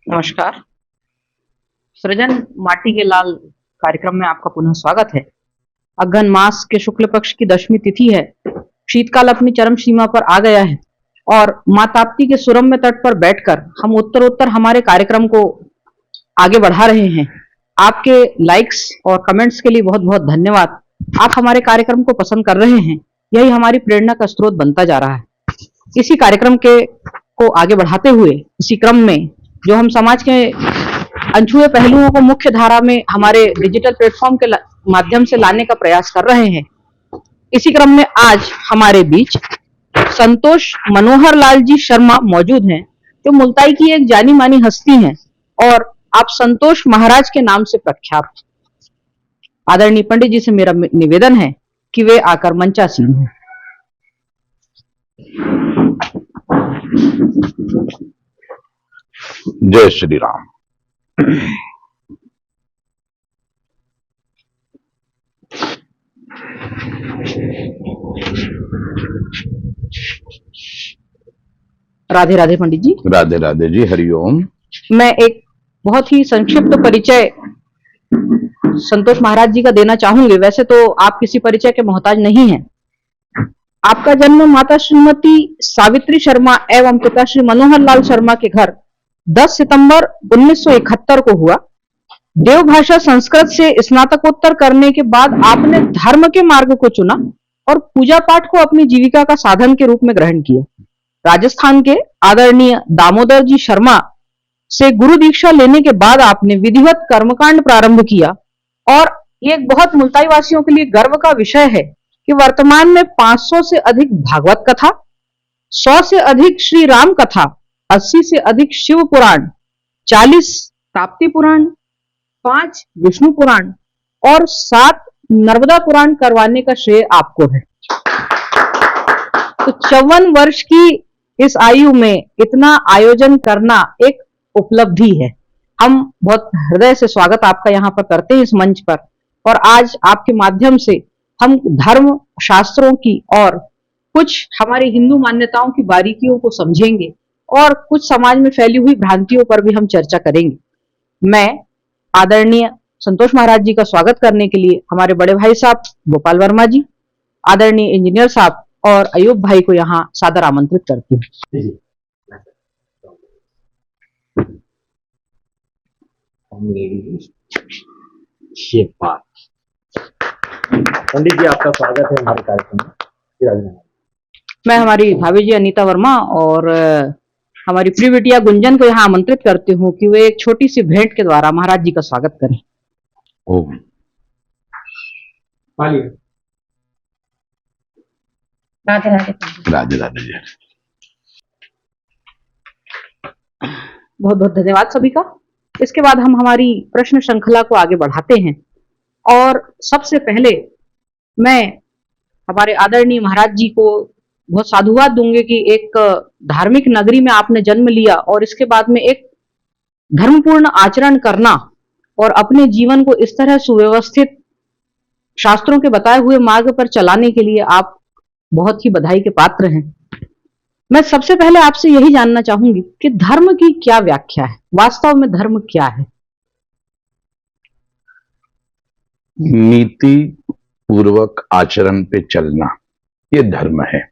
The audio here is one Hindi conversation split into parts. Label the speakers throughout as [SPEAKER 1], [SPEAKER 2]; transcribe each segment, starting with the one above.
[SPEAKER 1] नमस्कार। सृजन माटी के लाल कार्यक्रम में आपका पुनः स्वागत है। अघन मास के शुक्ल पक्ष की दशमी तिथि है। शीतकाल अपनी चरम सीमा पर आ गया है और मां ताप्ती के सुरम्य तट पर बैठकर हम उत्तरोत्तर हमारे कार्यक्रम को आगे बढ़ा रहे हैं। आपके लाइक्स और कमेंट्स के लिए बहुत बहुत धन्यवाद। आप हमारे कार्यक्रम को पसंद कर रहे हैं, यही हमारी प्रेरणा का स्रोत बनता जा रहा है। इसी कार्यक्रम के को आगे बढ़ाते हुए इसी क्रम में जो हम समाज के अनछुए पहलुओं को मुख्य धारा में हमारे डिजिटल प्लेटफॉर्म के माध्यम से लाने का प्रयास कर रहे हैं, इसी क्रम में आज हमारे बीच संतोष मनोहर लाल जी शर्मा मौजूद हैं, जो मुल्ताई की एक जानी मानी हस्ती हैं और आप संतोष महाराज के नाम से प्रख्यात। आदरणीय पंडित जी से मेरा निवेदन है कि वे आकर मंचासीन हैं।
[SPEAKER 2] जय श्री राम।
[SPEAKER 1] राधे राधे पंडित जी।
[SPEAKER 2] राधे राधे जी, हरिओम।
[SPEAKER 1] मैं एक बहुत ही संक्षिप्त परिचय संतोष महाराज जी का देना चाहूंगी। वैसे तो आप किसी परिचय के मोहताज नहीं हैं। आपका जन्म माता श्रीमती सावित्री शर्मा एवं पिता श्री मनोहर लाल शर्मा के घर 10 सितंबर 1971 को हुआ। देवभाषा संस्कृत से स्नातकोत्तर करने के बाद आपने धर्म के मार्ग को चुना और पूजा पाठ को अपनी जीविका का साधन के रूप में ग्रहण किया। राजस्थान के आदरणीय दामोदर जी शर्मा से गुरु दीक्षा लेने के बाद आपने विधिवत कर्मकांड प्रारंभ किया और ये एक बहुत मुल्ताई वासियों के लिए गर्व का विषय है कि वर्तमान में 500 से अधिक भागवत कथा, 100 से अधिक श्री राम कथा, 80 से अधिक शिव पुराण, 40 ताप्ती पुराण, 5 विष्णु पुराण और 7 नर्मदा पुराण करवाने का श्रेय आपको है। तो 54 वर्ष की इस आयु में इतना आयोजन करना एक उपलब्धि है। हम बहुत हृदय से स्वागत आपका यहाँ पर करते हैं इस मंच पर, और आज आपके माध्यम से हम धर्म शास्त्रों की और कुछ हमारी हिंदू मान्यताओं की बारीकियों को समझेंगे और कुछ समाज में फैली हुई भ्रांतियों पर भी हम चर्चा करेंगे। मैं आदरणीय संतोष महाराज जी का स्वागत करने के लिए हमारे बड़े भाई साहब गोपाल वर्मा जी, आदरणीय इंजीनियर साहब और अयूब भाई को यहाँ सादर आमंत्रित करती हूँ।
[SPEAKER 3] पंडित जी, आपका स्वागत है हमारे कार्यक्रम में।
[SPEAKER 1] मैं हमारी भाभी जी अनीता वर्मा और हमारी प्रिय बिटिया गुंजन को यहाँ आमंत्रित करती हूँ कि वे एक छोटी सी भेंट के द्वारा महाराज जी का स्वागत करें।
[SPEAKER 2] ओम।
[SPEAKER 1] राधे राधे।
[SPEAKER 2] राधे राधे जी।
[SPEAKER 1] बहुत बहुत धन्यवाद सभी का। इसके बाद हम हमारी प्रश्न श्रृंखला को आगे बढ़ाते हैं और सबसे पहले मैं हमारे आदरणीय महाराज जी को बहुत साधुवाद दूंगे कि एक धार्मिक नगरी में आपने जन्म लिया और इसके बाद में एक धर्मपूर्ण आचरण करना और अपने जीवन को इस तरह सुव्यवस्थित शास्त्रों के बताए हुए मार्ग पर चलाने के लिए आप बहुत ही बधाई के पात्र हैं। मैं सबसे पहले आपसे यही जानना चाहूंगी कि धर्म की क्या व्याख्या है, वास्तव में धर्म क्या है?
[SPEAKER 2] नीति पूर्वक आचरण पे चलना, ये धर्म है।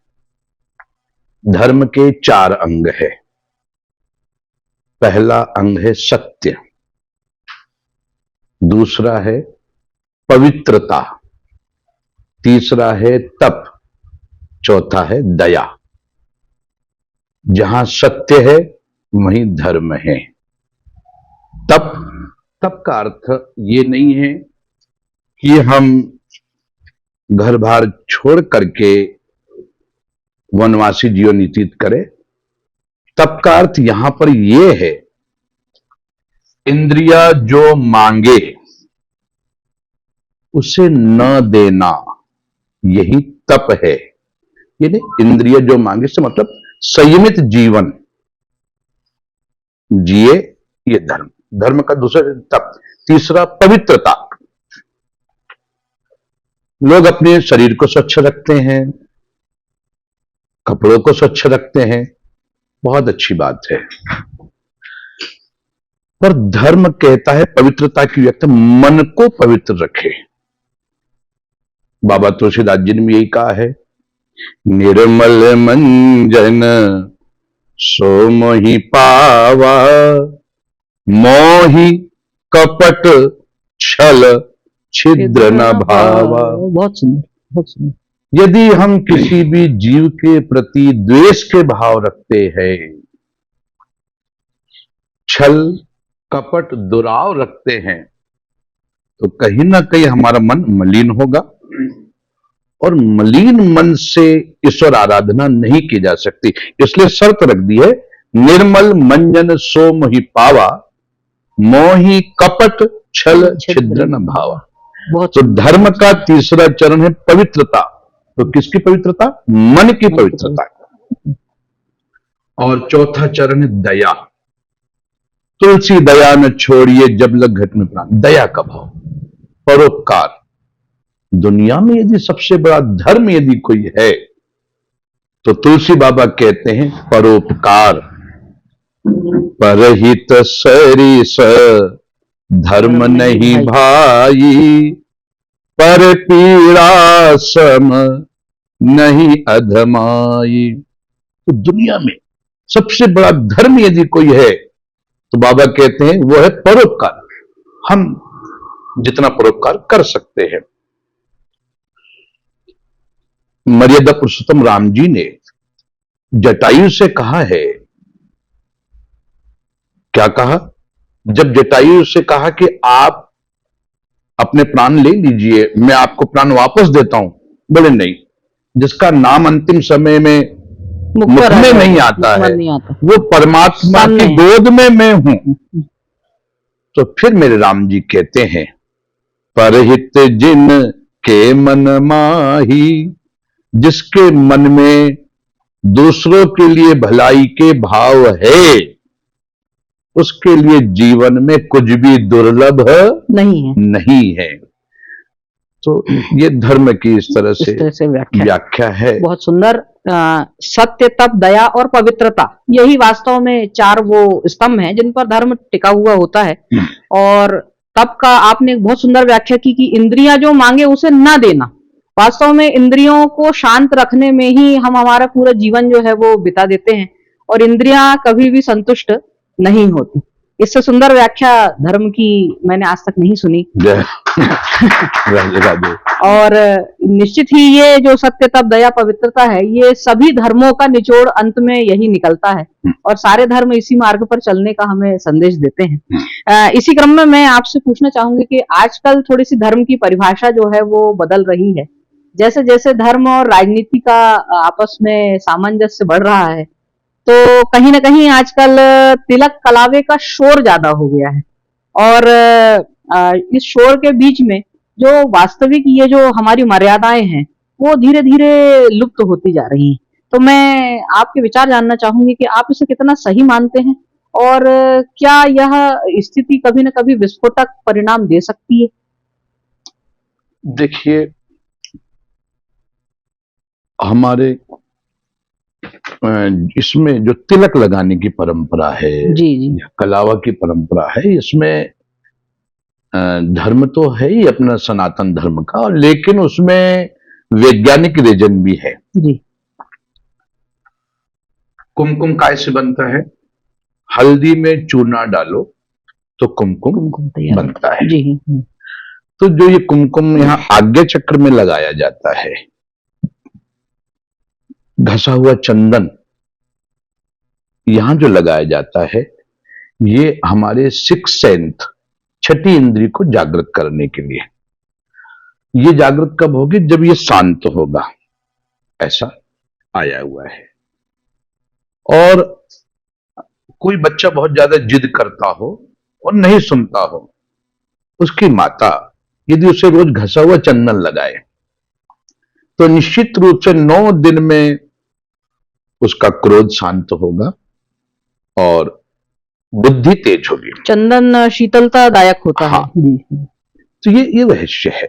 [SPEAKER 2] धर्म के 4 अंग है। पहला अंग है सत्य, दूसरा है पवित्रता, तीसरा है तप, चौथा है दया। जहां सत्य है वहीं धर्म है। तप का अर्थ ये नहीं है कि हम घर बार छोड़ करके वनवासी जीवन व्यतीत करें। तप का अर्थ यहां पर यह है, इंद्रिया जो मांगे उसे न देना, यही तप है। यानी इंद्रिय जो मांगे से मतलब संयमित जीवन जिए, ये धर्म। धर्म का दूसरा तप। तीसरा पवित्रता। लोग अपने शरीर को स्वच्छ रखते हैं, कपड़ों को स्वच्छ रखते हैं, बहुत अच्छी बात है। पर धर्म कहता है पवित्रता की व्याख्या मन को पवित्र रखे। बाबा तुलसीदास जी ने भी यही कहा है, निर्मल मंजन सो मोहि पावा, मोहि कपट छल छिद्र न भावा।
[SPEAKER 1] बहुत सुंदर, बहुत सुंदर।
[SPEAKER 2] यदि हम किसी भी जीव के प्रति द्वेष के भाव रखते हैं, छल कपट दुराव रखते हैं, तो कहीं ना कहीं हमारा मन मलिन होगा, और मलिन मन से ईश्वर आराधना नहीं की जा सकती। इसलिए शर्त रख दी है, निर्मल मंजन सो मोहि पावा, मोहि कपट छल छिद्र न भावा।
[SPEAKER 1] बहुत
[SPEAKER 2] तो धर्म का तीसरा चरण है पवित्रता। तो किसकी पवित्रता? मन की पवित्रता। और चौथा चरण है दया। तुलसी दया न छोड़िए जब लग घट में प्राण। दया का भाव, परोपकार। दुनिया में यदि सबसे बड़ा धर्म यदि कोई है, तो तुलसी बाबा कहते हैं परोपकार। परहित सरिस धर्म नहीं भाई, पर पीड़ा सम नहीं अधमाई। तो दुनिया में सबसे बड़ा धर्म यदि कोई है, तो बाबा कहते हैं वो है परोपकार। हम जितना परोपकार कर सकते हैं। मर्यादा पुरुषोत्तम राम जी ने जटायु से कहा है, क्या कहा? जब जटायु से कहा कि आप अपने प्राण ले लीजिए, मैं आपको प्राण वापस देता हूं, बोले नहीं, जिसका नाम अंतिम समय में मुख में नहीं आता है, वो परमात्मा की गोद में मैं हूं। तो फिर मेरे राम जी कहते हैं, परहित जिन के मन माही, जिसके मन में दूसरों के लिए भलाई के भाव है, उसके लिए जीवन में कुछ भी दुर्लभ नहीं है। तो ये धर्म की इस तरह से व्याख्या है।
[SPEAKER 1] बहुत सुंदर। सत्य, तप, दया और पवित्रता, यही वास्तव में चार वो स्तंभ हैं जिन पर धर्म टिका हुआ होता है। और तप का आपने बहुत सुंदर व्याख्या की कि इंद्रियां जो मांगे उसे ना देना। वास्तव में इंद्रियों को शांत रखने में ही हम हमारा पूरा जीवन जो है वो बिता देते हैं, और इंद्रियां कभी भी संतुष्ट नहीं होती। इससे सुंदर व्याख्या धर्म की मैंने आज तक नहीं सुनी। और निश्चित ही ये जो सत्य, तप, दया, पवित्रता है, ये सभी धर्मों का निचोड़ अंत में यही निकलता है, और सारे धर्म इसी मार्ग पर चलने का हमें संदेश देते हैं। इसी क्रम में मैं आपसे पूछना चाहूंगी कि आजकल थोड़ी सी धर्म की परिभाषा जो है वो बदल रही है। जैसे जैसे धर्म और राजनीति का आपस में सामंजस्य बढ़ रहा है, तो कहीं ना कहीं आजकल तिलक कलावे का शोर ज्यादा हो गया है, और इस शोर के बीच में जो वास्तविक ये जो हमारी मर्यादाएं हैं वो धीरे धीरे लुप्त होती जा रही हैं। तो मैं आपके विचार जानना चाहूंगी कि आप इसे कितना सही मानते हैं, और क्या यह स्थिति कभी न कभी विस्फोटक परिणाम दे सकती है?
[SPEAKER 2] देखिए, हमारे इसमें जो तिलक लगाने की परंपरा है,
[SPEAKER 1] जी,
[SPEAKER 2] कलावा की परंपरा है, इसमें धर्म तो है ही अपना सनातन धर्म का, लेकिन उसमें वैज्ञानिक रीजन भी है।
[SPEAKER 1] जी।
[SPEAKER 2] कुमकुम काय से बनता है? हल्दी में चूना डालो तो कुमकुम बनता है।
[SPEAKER 1] जी।
[SPEAKER 2] तो जो ये कुमकुम यहाँ आज्ञा चक्र में लगाया जाता है, घसा हुआ चंदन यहां जो लगाया जाता है, ये हमारे सिक्स सेंथ, छठी इंद्री को जागृत करने के लिए। ये जागृत कब होगी? जब ये शांत होगा, ऐसा आया हुआ है। और कोई बच्चा बहुत ज्यादा जिद करता हो और नहीं सुनता हो, उसकी माता यदि उसे रोज घसा हुआ चंदन लगाए, तो निश्चित रूप से 9 दिन में उसका क्रोध शांत होगा और बुद्धि तेज होगी।
[SPEAKER 1] चंदन शीतलतादायक होता है।
[SPEAKER 2] तो ये रहस्य है।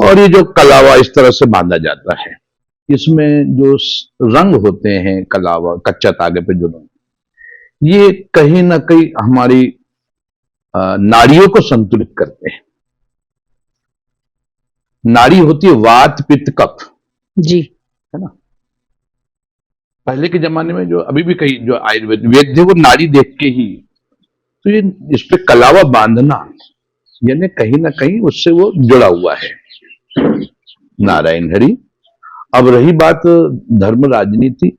[SPEAKER 2] और ये जो कलावा इस तरह से बांधा जाता है, इसमें जो रंग होते हैं कलावा, कच्चा तागे पे जो रंग, ये कहीं ना कहीं हमारी नाड़ियों को संतुलित करते हैं। नाड़ी होती है वात पित्त कफ,
[SPEAKER 1] जी।
[SPEAKER 2] है ना। पहले के जमाने में जो अभी भी कई जो आयुर्वेद वेद थे वो नाड़ी देख के ही, तो ये इस पे कलावा बांधना यानी कहीं ना कहीं उससे वो जुड़ा हुआ है। नारायण हरि। अब रही बात धर्म राजनीति,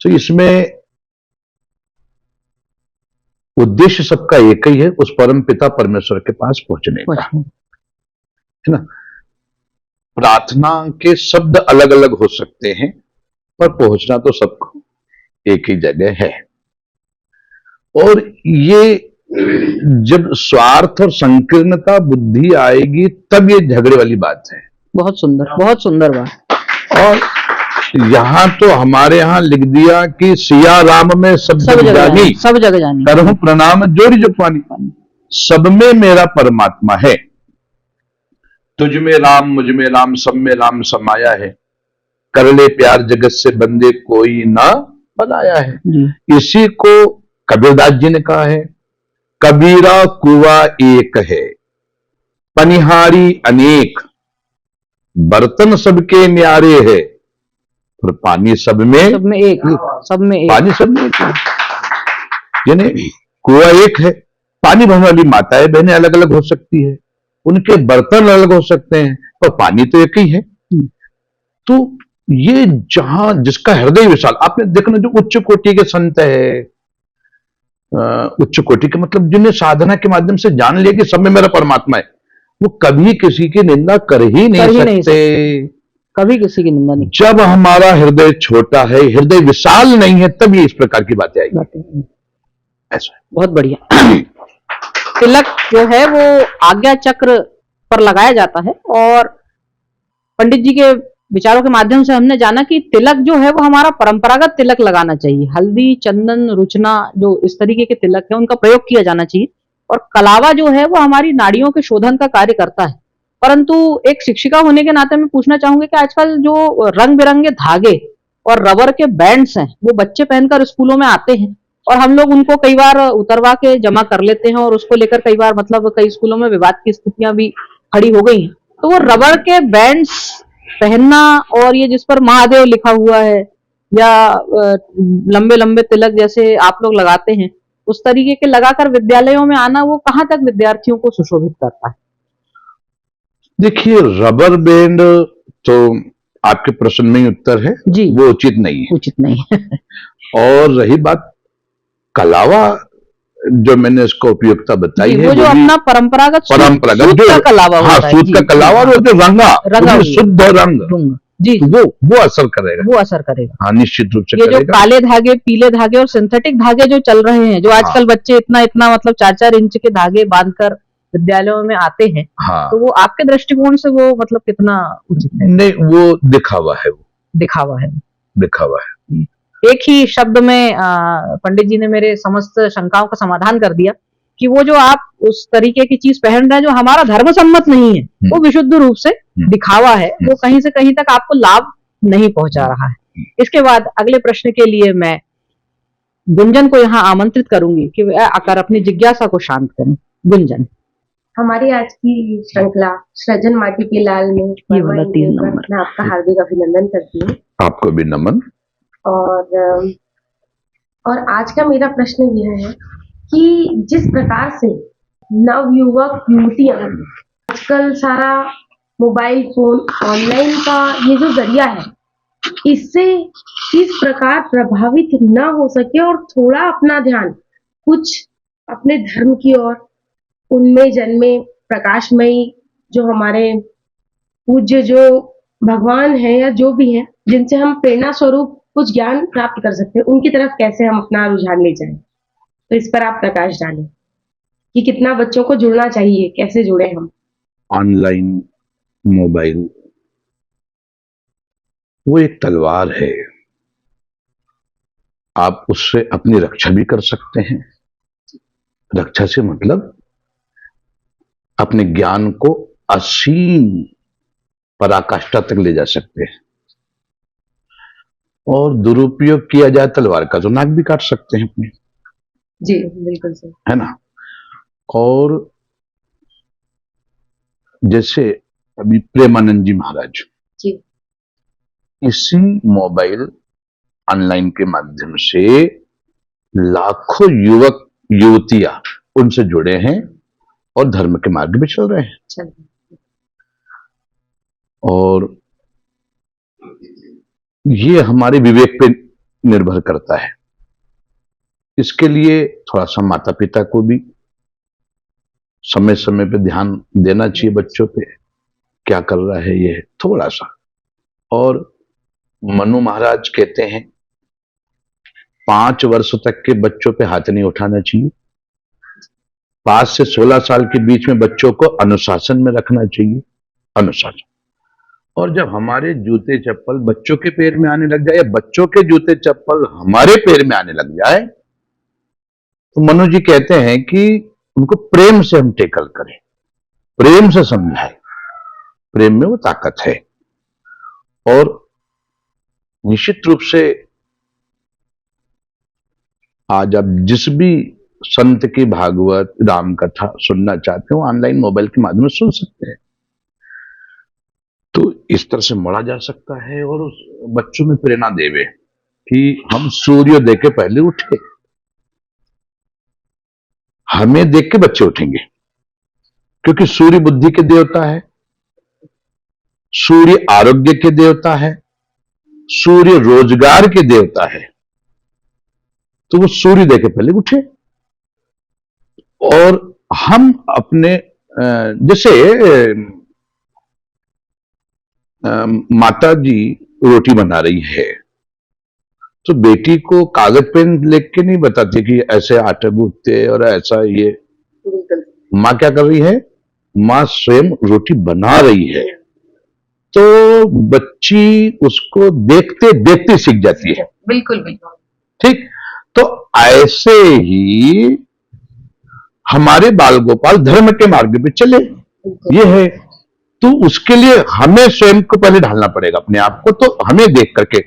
[SPEAKER 2] तो इसमें उद्देश्य सबका एक ही है, उस परम पिता परमेश्वर के पास पहुंचने का, है ना। प्रार्थना के शब्द अलग अलग हो सकते हैं पर पहुंचना तो सबको एक ही जगह है। और ये जब स्वार्थ और संकीर्णता बुद्धि आएगी तब ये झगड़े वाली बात है।
[SPEAKER 1] बहुत सुंदर बात।
[SPEAKER 2] और यहाँ तो हमारे यहाँ लिख दिया कि सिया राम में सब जग जानी,
[SPEAKER 1] सब जगह जानी,
[SPEAKER 2] करहूं प्रणाम जोरी जुगपानी, सब में मेरा परमात्मा है। तुझ में राम, मुझ में राम, सब में राम समाया है, कर ले प्यार जगत से बंदे कोई ना बनाया है। इसी को कबीरदास जी ने कहा है, कबीरा कुआ एक है, पनिहारी अनेक, बर्तन सबके न्यारे है, पर पानी सब में
[SPEAKER 1] एक, सब में एक,
[SPEAKER 2] पानी सब में एक है। यानी कुआ एक है, पानी भरने वाली माताएं बहनें अलग अलग हो सकती है, उनके बर्तन अलग हो सकते हैं, पर पानी तो एक ही है। तो ये जहां जिसका हृदय विशाल, आपने देखना जो उच्च कोटि के संत है, उच्च कोटि के मतलब जिन्हें साधना के माध्यम से जान लिया कि सब में मेरा परमात्मा है, वो कभी किसी की निंदा कर ही नहीं सकते।
[SPEAKER 1] कभी किसी की निंदा नहीं।
[SPEAKER 2] जब हमारा हृदय छोटा है, हृदय विशाल नहीं है, तब ये इस प्रकार की बातें आएगी। ऐसा
[SPEAKER 1] बहुत बढ़िया। तिलक जो है वो आज्ञा चक्र पर लगाया जाता है, और पंडित जी के विचारों के माध्यम से हमने जाना कि तिलक जो है वो हमारा परंपरागत तिलक लगाना चाहिए। हल्दी, चंदन, रुचना, जो इस तरीके के तिलक है उनका प्रयोग किया जाना चाहिए। और कलावा जो है वो हमारी नाड़ियों के शोधन का कार्य करता है। परंतु एक शिक्षिका होने के नाते मैं पूछना चाहूंगी कि आजकल जो रंग बिरंगे धागे और रबर के बैंड्स हैं वो बच्चे पहनकर स्कूलों में आते हैं, और हम लोग उनको कई बार उतरवा के जमा कर लेते हैं, और उसको लेकर कई बार मतलब कई स्कूलों में विवाद की स्थितियां भी खड़ी हो गई हैं। तो वो रबर के बैंड्स पहनना, और ये जिस पर महादेव लिखा हुआ है, या लंबे लंबे तिलक जैसे आप लोग लगाते हैं, उस तरीके के लगाकर विद्यालयों में आना, वो कहाँ तक विद्यार्थियों को सुशोभित करता है?
[SPEAKER 2] देखिए, रबर बैंड तो आपके प्रश्न में ही उत्तर है
[SPEAKER 1] जी,
[SPEAKER 2] वो उचित नहीं है,
[SPEAKER 1] उचित नहीं है।
[SPEAKER 2] और रही बात कलावा, जो मैंने इसको उपयोगिता बताई है,
[SPEAKER 1] वो जो अपना परंपरागत सूत का कलावा होता है,
[SPEAKER 2] सूत का कलावा, और जो रंगा शुद्ध रंग, जी, वो असर करेगा,
[SPEAKER 1] वो असर करेगा।
[SPEAKER 2] हाँ, निश्चित रूप से
[SPEAKER 1] ये
[SPEAKER 2] करेगा।
[SPEAKER 1] जो काले धागे, पीले धागे और सिंथेटिक धागे जो चल रहे हैं, जो आजकल बच्चे इतना मतलब 4-4 इंच के धागे बांधकर विद्यालयों में आते हैं,
[SPEAKER 2] हाँ,
[SPEAKER 1] तो वो आपके दृष्टिकोण से वो मतलब कितना उचित है?
[SPEAKER 2] नहीं, वो दिखावा है, वो
[SPEAKER 1] दिखावा है।
[SPEAKER 2] दिखावा है।
[SPEAKER 1] एक ही शब्द में पंडित जी ने मेरे समस्त शंकाओं का समाधान कर दिया कि वो जो आप उस तरीके की चीज पहन रहे हैं जो हमारा धर्म सम्मत नहीं है, वो विशुद्ध रूप से दिखावा है, वो कहीं से कहीं तक आपको लाभ नहीं पहुंचा रहा है। इसके बाद अगले प्रश्न के लिए मैं गुंजन को यहाँ आमंत्रित करूंगी कि वह आकर अपनी जिज्ञासा को शांत करें। गुंजन,
[SPEAKER 4] हमारी आज की श्रृंखला सृजन माटी के लाल में मैं आपका हार्दिक अभिनंदन करती हूँ।
[SPEAKER 2] आपको भी नमन।
[SPEAKER 4] और आज का मेरा प्रश्न यह है कि जिस प्रकार से नवयुवक युवतियां आजकल सारा मोबाइल फोन ऑनलाइन का ये जो जरिया है, इससे किस प्रकार प्रभावित ना हो सके और थोड़ा अपना ध्यान कुछ अपने धर्म की ओर, उनमें जन्मे प्रकाशमयी जो हमारे पूज्य जो भगवान है या जो भी है जिनसे हम प्रेरणा स्वरूप कुछ ज्ञान प्राप्त कर सकते हैं, उनकी तरफ कैसे हम अपना रुझान ले जाएं। तो इस पर आप प्रकाश डालें कि कितना बच्चों को जुड़ना चाहिए, कैसे जुड़े हम।
[SPEAKER 2] ऑनलाइन मोबाइल वो एक तलवार है, आप उससे अपनी रक्षा भी कर सकते हैं। रक्षा से मतलब अपने ज्ञान को असीम पराकाष्ठा तक ले जा सकते हैं, और दुरुपयोग किया जाए तलवार का तो नाक भी काट सकते हैं अपने।
[SPEAKER 4] जी बिल्कुल सही
[SPEAKER 2] है ना। और जैसे अभी प्रेमानंद जी महाराज,
[SPEAKER 4] जी
[SPEAKER 2] इसी मोबाइल ऑनलाइन के माध्यम से लाखों युवक युवतियां उनसे जुड़े हैं और धर्म के मार्ग पे चल रहे हैं।
[SPEAKER 4] चल
[SPEAKER 2] और ये हमारे विवेक पे निर्भर करता है। इसके लिए थोड़ा सा माता पिता को भी समय समय पे ध्यान देना चाहिए, बच्चों पे क्या कर रहा है ये थोड़ा सा। और मनु महाराज कहते हैं 5 वर्ष तक के बच्चों पे हाथ नहीं उठाना चाहिए, 5 से 16 साल के बीच में बच्चों को अनुशासन में रखना चाहिए, अनुशासन। और जब हमारे जूते चप्पल बच्चों के पैर में आने लग जाए या बच्चों के जूते चप्पल हमारे पैर में आने लग जाए तो मनु जी कहते हैं कि उनको प्रेम से हम टेकल करें, प्रेम से समझाएं, प्रेम में वो ताकत है। और निश्चित रूप से आज आप जिस भी संत की भागवत राम कथा सुनना चाहते हो ऑनलाइन मोबाइल के माध्यम से सुन सकते हैं। तो इस तरह से मोड़ा जा सकता है और उस बच्चों में प्रेरणा देवे कि हम सूर्योदय के पहले उठे, हमें देख के बच्चे उठेंगे, क्योंकि सूर्य बुद्धि के देवता है, सूर्य आरोग्य के देवता है, सूर्य रोजगार के देवता है। तो वो सूर्योदय के पहले उठे और हम अपने जैसे माता जी रोटी बना रही है तो बेटी को कागज पेन लिख के नहीं बताती कि ऐसे आटे गूंथते और ऐसा ये। माँ क्या कर रही है, माँ स्वयं रोटी बना रही है, तो बच्ची उसको देखते देखते सीख जाती है।
[SPEAKER 4] बिल्कुल बिल्कुल
[SPEAKER 2] ठीक, तो ऐसे ही हमारे बाल गोपाल धर्म के मार्ग पे चले, ये है। तो उसके लिए हमें स्वयं को पहले ढालना पड़ेगा अपने आप को। तो हमें देख करके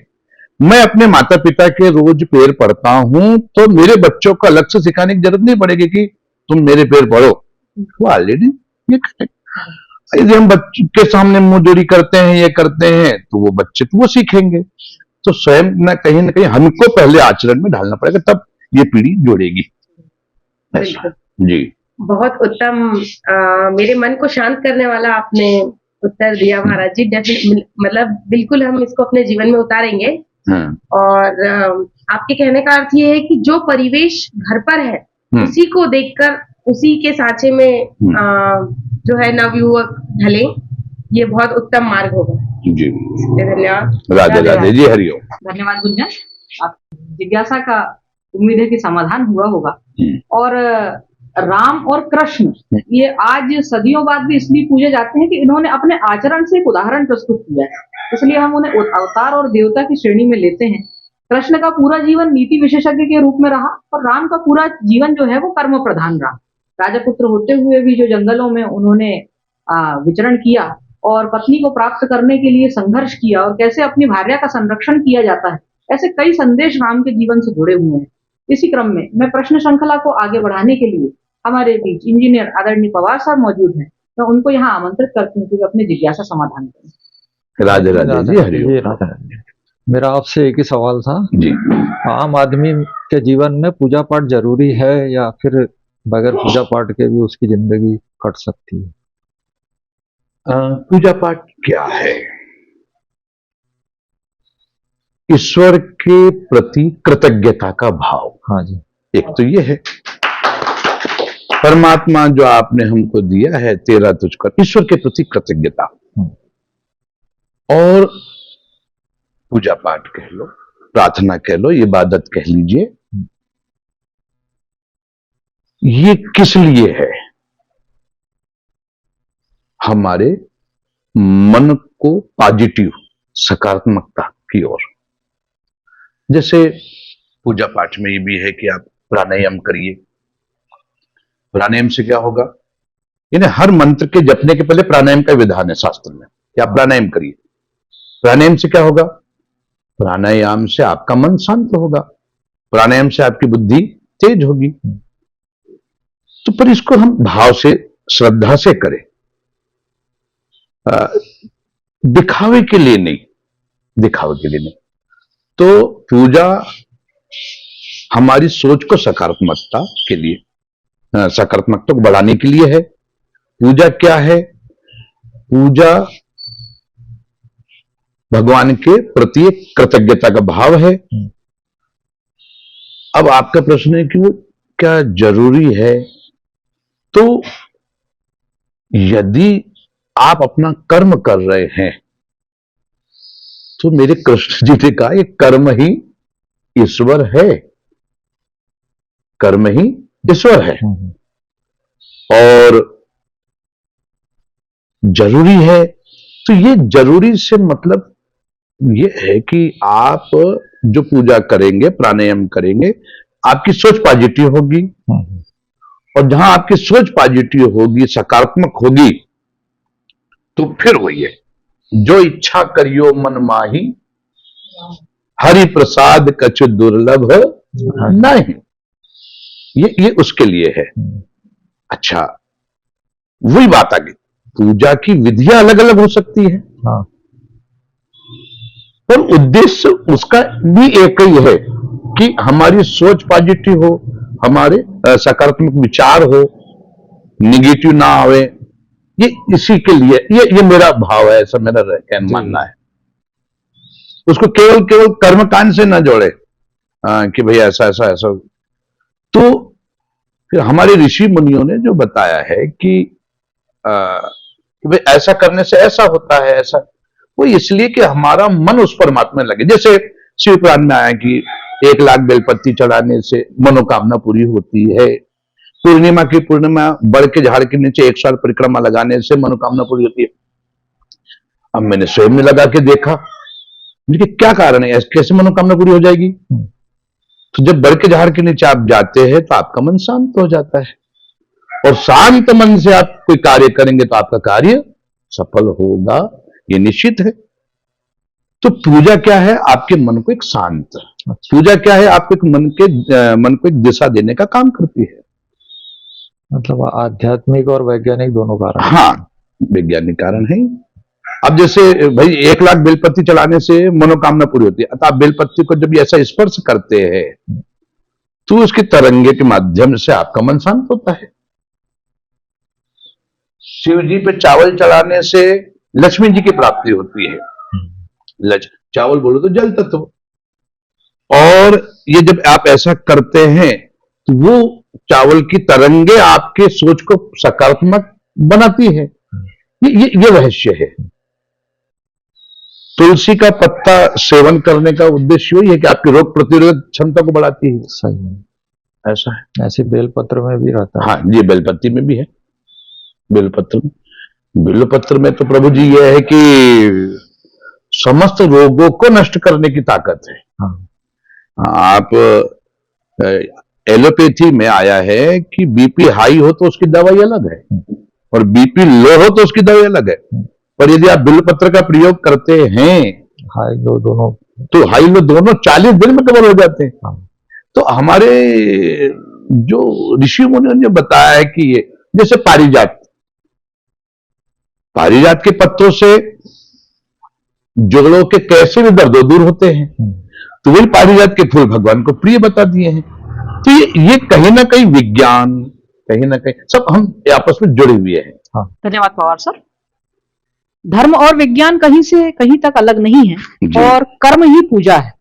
[SPEAKER 2] मैं अपने माता पिता के रोज पैर पढ़ता हूं तो मेरे बच्चों को अलग से सिखाने की जरूरत नहीं पड़ेगी कि तुम मेरे पैर पढ़ो, वो ऑलरेडी ये करेंगे। यदि हम बच्चे के सामने मुंहजोरी करते हैं, ये करते हैं, तो वो बच्चे तो वो सीखेंगे। तो स्वयं न कहीं हमको पहले आचरण में ढालना पड़ेगा, तब ये पीढ़ी जुड़ेगी। ऐसा जी,
[SPEAKER 4] बहुत उत्तम। मेरे मन को शांत करने वाला आपने उत्तर दिया महाराज जी। मतलब बिल्कुल हम इसको अपने जीवन में उतारेंगे। और आपके कहने का अर्थ ये है कि जो परिवेश घर पर है उसी को देखकर उसी के सांचे में जो है नवयुवक ढले, ये बहुत उत्तम मार्ग होगा
[SPEAKER 2] जी।
[SPEAKER 4] धन्यवाद।
[SPEAKER 2] राधे राधे जी, हरिओम।
[SPEAKER 1] धन्यवाद गुंजन। आप जिज्ञासा का उम्मीद है कि समाधान हुआ होगा। और राम और कृष्ण ये आज सदियों बाद भी इसलिए पूजे जाते हैं कि इन्होंने अपने आचरण से एक उदाहरण प्रस्तुत किया है, इसलिए हम उन्हें अवतार और देवता की श्रेणी में लेते हैं। कृष्ण का पूरा जीवन नीति विशेषज्ञ के रूप में रहा और राम का पूरा जीवन जो है वो कर्म प्रधान रहा। राजपुत्र होते हुए भी जो जंगलों में उन्होंने विचरण किया और पत्नी को प्राप्त करने के लिए संघर्ष किया और कैसे अपनी भार्या का संरक्षण किया जाता है, ऐसे कई संदेश राम के जीवन से जुड़े हुए हैं। इसी क्रम में मैं प्रश्न श्रृंखला को आगे बढ़ाने के लिए हमारे बीच इंजीनियर आदरणीय पवार साहब मौजूद हैं, तो उनको यहाँ आमंत्रित करती हूँ कि अपने जिज्ञासा समाधान करें।
[SPEAKER 2] राधे राधे जी, हरिओम।
[SPEAKER 5] मेरा आपसे एक ही सवाल था
[SPEAKER 2] जी,
[SPEAKER 5] आम आदमी के जीवन में पूजा पाठ जरूरी है या फिर बगैर पूजा पाठ के भी उसकी जिंदगी कट सकती है?
[SPEAKER 2] पूजा पाठ क्या है? ईश्वर के प्रति कृतज्ञता का भाव।
[SPEAKER 5] हाँ जी।
[SPEAKER 2] एक तो ये है परमात्मा जो आपने हमको दिया है, तेरा तुझको, ईश्वर के प्रति कृतज्ञता। और पूजा पाठ कह लो, प्रार्थना कह लो, इबादत कह लीजिए, ये किस लिए है? हमारे मन को पॉजिटिव सकारात्मकता की ओर। जैसे पूजा पाठ में ये भी है कि आप प्राणायाम करिए। प्राणायाम से क्या होगा, यानी हर मंत्र के जपने के पहले प्राणायाम का विधान है शास्त्र में कि आप प्राणायाम करिए। प्राणायाम से क्या होगा, प्राणायाम से आपका मन शांत होगा, प्राणायाम से आपकी बुद्धि तेज होगी। तो पर इसको हम भाव से, श्रद्धा से करें, दिखावे के लिए नहीं, दिखावे के लिए नहीं। तो पूजा हमारी सोच को सकारात्मकता के लिए, सकारात्मकता को बढ़ाने के लिए है। पूजा क्या है? पूजा भगवान के प्रति एक कृतज्ञता का भाव है। अब आपका प्रश्न है कि वो क्या जरूरी है? तो यदि आप अपना कर्म कर रहे हैं तो मेरे कृष्ण जी ने कहा ये कर्म ही ईश्वर है, कर्म ही ईश्वर है। और जरूरी है, तो ये जरूरी से मतलब ये है कि आप जो पूजा करेंगे, प्राणायाम करेंगे, आपकी सोच पॉजिटिव होगी, और जहां आपकी सोच पॉजिटिव होगी, सकारात्मक होगी, तो फिर वही है, जो इच्छा करियो मन माही, हरि प्रसाद कछु दुर्लभ नहीं। ये उसके लिए है। अच्छा, वही बात आ गई, पूजा की विधियां अलग अलग हो सकती है,
[SPEAKER 5] हाँ।
[SPEAKER 2] पर उद्देश्य उसका भी एक ही है कि हमारी सोच पॉजिटिव हो, हमारे सकारात्मक विचार हो, निगेटिव ना आवे। ये इसी के लिए, ये मेरा भाव है, ऐसा मेरा मानना है। उसको केवल कर्मकांड से ना जोड़े कि भाई ऐसा ऐसा ऐसा। तो फिर हमारे ऋषि मुनियों ने जो बताया है कि भाई ऐसा करने से ऐसा होता है, ऐसा, वो इसलिए कि हमारा मन उस परमात्मा में लगे। जैसे शिव पुराण में आया कि 1 लाख बेलपत्ती चढ़ाने से मनोकामना पूरी होती है। पूर्णिमा की पूर्णिमा बड़ के झाड़ के नीचे 1 साल परिक्रमा लगाने से मनोकामना पूरी होती है। अब मैंने स्वयं में लगा के देखा, लेकिन क्या कारण है, कैसे मनोकामना पूरी हो जाएगी? तो जब बड़ के झाड़ के नीचे आप जाते हैं तो आपका मन शांत हो जाता है, और शांत मन से आप कोई कार्य करेंगे तो आपका कार्य सफल होगा, ये निश्चित है। तो पूजा क्या है? आपके मन को एक शांत, पूजा क्या है? आपके मन को एक दिशा देने का काम करती है।
[SPEAKER 5] मतलब आध्यात्मिक और वैज्ञानिक दोनों कारण।
[SPEAKER 2] हाँ, वैज्ञानिक कारण है। अब जैसे भाई 1 लाख बेलपत्ती चढ़ाने से मनोकामना पूरी होती है, तो आप बेलपत्ती को जब ऐसा स्पर्श करते हैं तो उसकी तरंगे के माध्यम से आपका मन शांत होता है। शिव जी पे चावल चढ़ाने से लक्ष्मी जी की प्राप्ति होती है। चावल बोलो तो जल तत्व। और ये जब आप ऐसा करते हैं तो वो चावल की तरंगे आपके सोच को सकारात्मक बनाती है। ये रहस्य है। तुलसी का पत्ता सेवन करने का उद्देश्य यही है कि आपकी रोग प्रतिरोधक क्षमता को बढ़ाती है।
[SPEAKER 5] सही है,
[SPEAKER 2] ऐसा है।
[SPEAKER 5] ऐसे बेलपत्र में भी रहता है।
[SPEAKER 2] हाँ, ये बेलपत्ती में भी है। बेलपत्र में तो प्रभु जी ये है कि समस्त रोगों को नष्ट करने की ताकत है।
[SPEAKER 5] हाँ।
[SPEAKER 2] आप एलोपैथी में आया है कि बीपी हाई हो तो उसकी दवाई अलग है, और बीपी लो हो तो उसकी दवाई अलग है। पर यदि आप बिल्वपत्र का प्रयोग करते हैं,
[SPEAKER 5] हाई लो दोनों,
[SPEAKER 2] तो हाई लो दोनों 40 दिन में कवर हो जाते हैं।
[SPEAKER 5] हाँ।
[SPEAKER 2] तो हमारे जो ऋषि मुनियों ने बताया है कि ये जैसे पारिजात के पत्तों से जुगलों के कैसे भी दर्द दूर होते हैं, तो वही पारिजात के फूल भगवान को प्रिय बता दिए हैं। तो ये कहीं ना कहीं विज्ञान, कहीं ना कहीं सब हम आपस में जुड़े हुए हैं।
[SPEAKER 5] हाँ।
[SPEAKER 1] धन्यवाद पवार सर। धर्म और विज्ञान कहीं से कहीं तक अलग नहीं है, और कर्म ही पूजा है।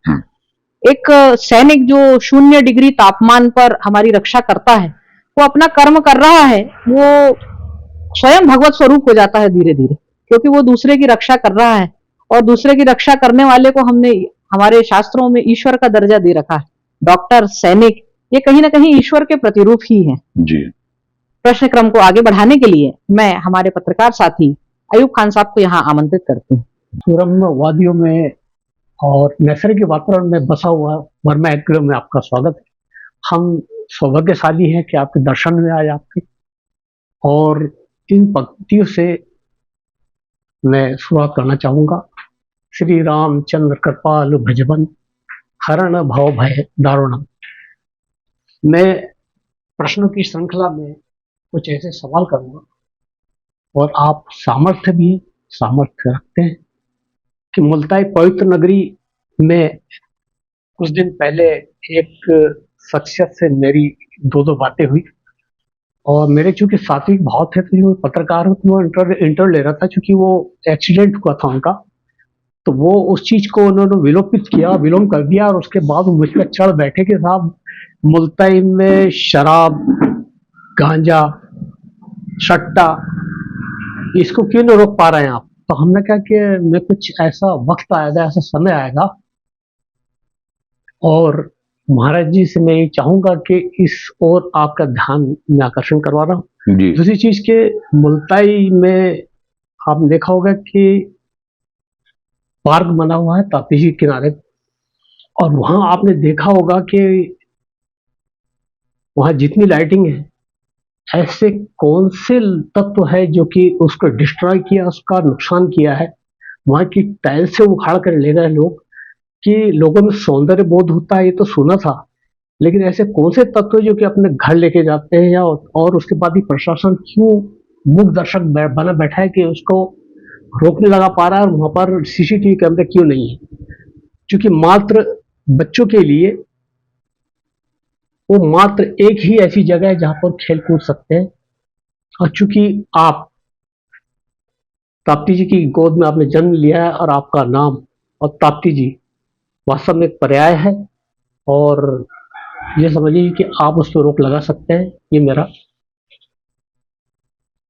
[SPEAKER 1] एक सैनिक जो 0 डिग्री तापमान पर हमारी रक्षा करता है, वो अपना कर्म कर रहा है, वो स्वयं भगवत स्वरूप हो जाता है धीरे धीरे, क्योंकि वो दूसरे की रक्षा कर रहा है। और दूसरे की रक्षा करने वाले को हमने हमारे शास्त्रों में ईश्वर का दर्जा दे रखा है। डॉक्टर, सैनिक, ये कहीं ना कहीं ईश्वर के प्रतिरूप ही हैं।
[SPEAKER 2] जी।
[SPEAKER 1] प्रश्न क्रम को आगे बढ़ाने के लिए मैं हमारे पत्रकार साथी अयूब खान साहब को यहाँ आमंत्रित करती हूँ।
[SPEAKER 3] सुरम्य वादियों में और नैसर्गिक वातावरण में बसा हुआ वर्मा एग्रो में आपका स्वागत है। हम सौभाग्यशाली हैं कि आपके दर्शन में आए आपके, और इन पंक्तियों से मैं शुरुआत करना चाहूंगा। श्री रामचंद्र कृपालु भजबन हरण भव भय दारुणम। मैं प्रश्नों की श्रृंखला में कुछ ऐसे सवाल करूंगा और आप सामर्थ्य रखते हैं कि मुल्ताई पवित्र नगरी में कुछ दिन पहले एक शख्सियत से मेरी दो दो बातें हुई और मेरे चूंकि सात्विक भाव थे तो जो पत्रकार हो तो वो इंटर ले रहा था, चूंकि वो एक्सीडेंट हुआ था उनका, तो वो उस चीज को उन्होंने विलोम कर दिया और उसके बाद वो मुझ पर चढ़ बैठे कि साहब मुल्ताई में शराब, गांजा, सट्टा, इसको क्यों नहीं रोक पा रहे हैं आप। तो हमने कहा कि मैं कुछ ऐसा वक्त आएगा, ऐसा समय आएगा और महाराज जी से मैं ये चाहूंगा कि इस ओर आपका ध्यान मैं आकर्षण करवा रहा हूँ।
[SPEAKER 2] जी
[SPEAKER 3] दूसरी चीज के मुल्ताई में आपने देखा होगा कि पार्क बना हुआ है ताप्ती जी के किनारे और वहां आपने देखा होगा कि वहां जितनी लाइटिंग है, ऐसे कौन से तत्व है जो कि उसको डिस्ट्रॉय किया, उसका नुकसान किया है। वहां की टाइल से उखाड़ कर ले गए लोग कि लोगों में सौंदर्य बोध होता है, ये तो सुना था, लेकिन ऐसे कौन से तत्व जो कि अपने घर लेके जाते हैं या और उसके बाद ही प्रशासन क्यों मूक दर्शक बना बैठा है कि उसको रोकने लगा पा रहा है और वहां पर सीसीटीवी कैमरे क्यों नहीं है। क्योंकि मात्र बच्चों के लिए वो मात्र एक ही ऐसी जगह है जहां पर खेल कूद सकते हैं और चूंकि आप ताप्ती जी की गोद में आपने जन्म लिया है और आपका नाम और ताप्ती जी वास्तव में एक पर्याय है और ये समझिए कि आप उस पर रोक लगा सकते हैं। ये मेरा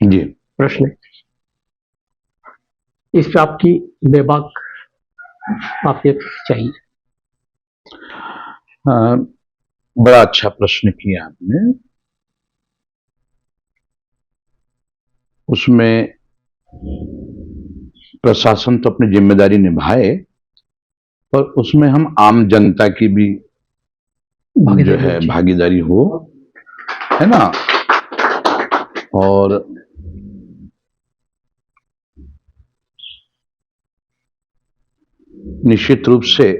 [SPEAKER 2] जी
[SPEAKER 3] प्रश्न है, इस पे आपकी बेबाक आपके चाहिए।
[SPEAKER 2] बड़ा अच्छा प्रश्न किया आपने। उसमें प्रशासन तो अपनी जिम्मेदारी निभाए, पर उसमें हम आम जनता की भी जो है भागीदारी हो, है ना। और निश्चित रूप से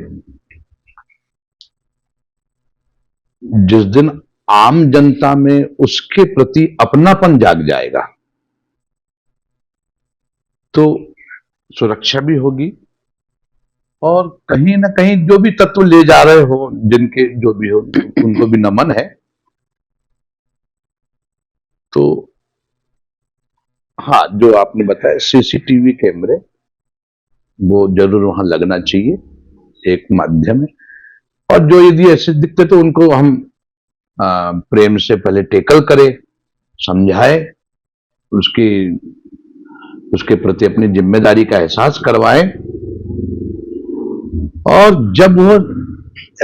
[SPEAKER 2] जिस दिन आम जनता में उसके प्रति अपनापन जाग जाएगा तो सुरक्षा भी होगी और कहीं ना कहीं जो भी तत्व ले जा रहे हो, जिनके जो भी हो, उनको भी नमन है। तो हाँ, जो आपने बताया सीसीटीवी कैमरे, वो जरूर वहां लगना चाहिए, एक माध्यम है। और जो यदि ऐसे दिखते तो उनको हम प्रेम से पहले टेकल करें, समझाए, उसकी उसके प्रति अपनी जिम्मेदारी का एहसास करवाएं और जब वो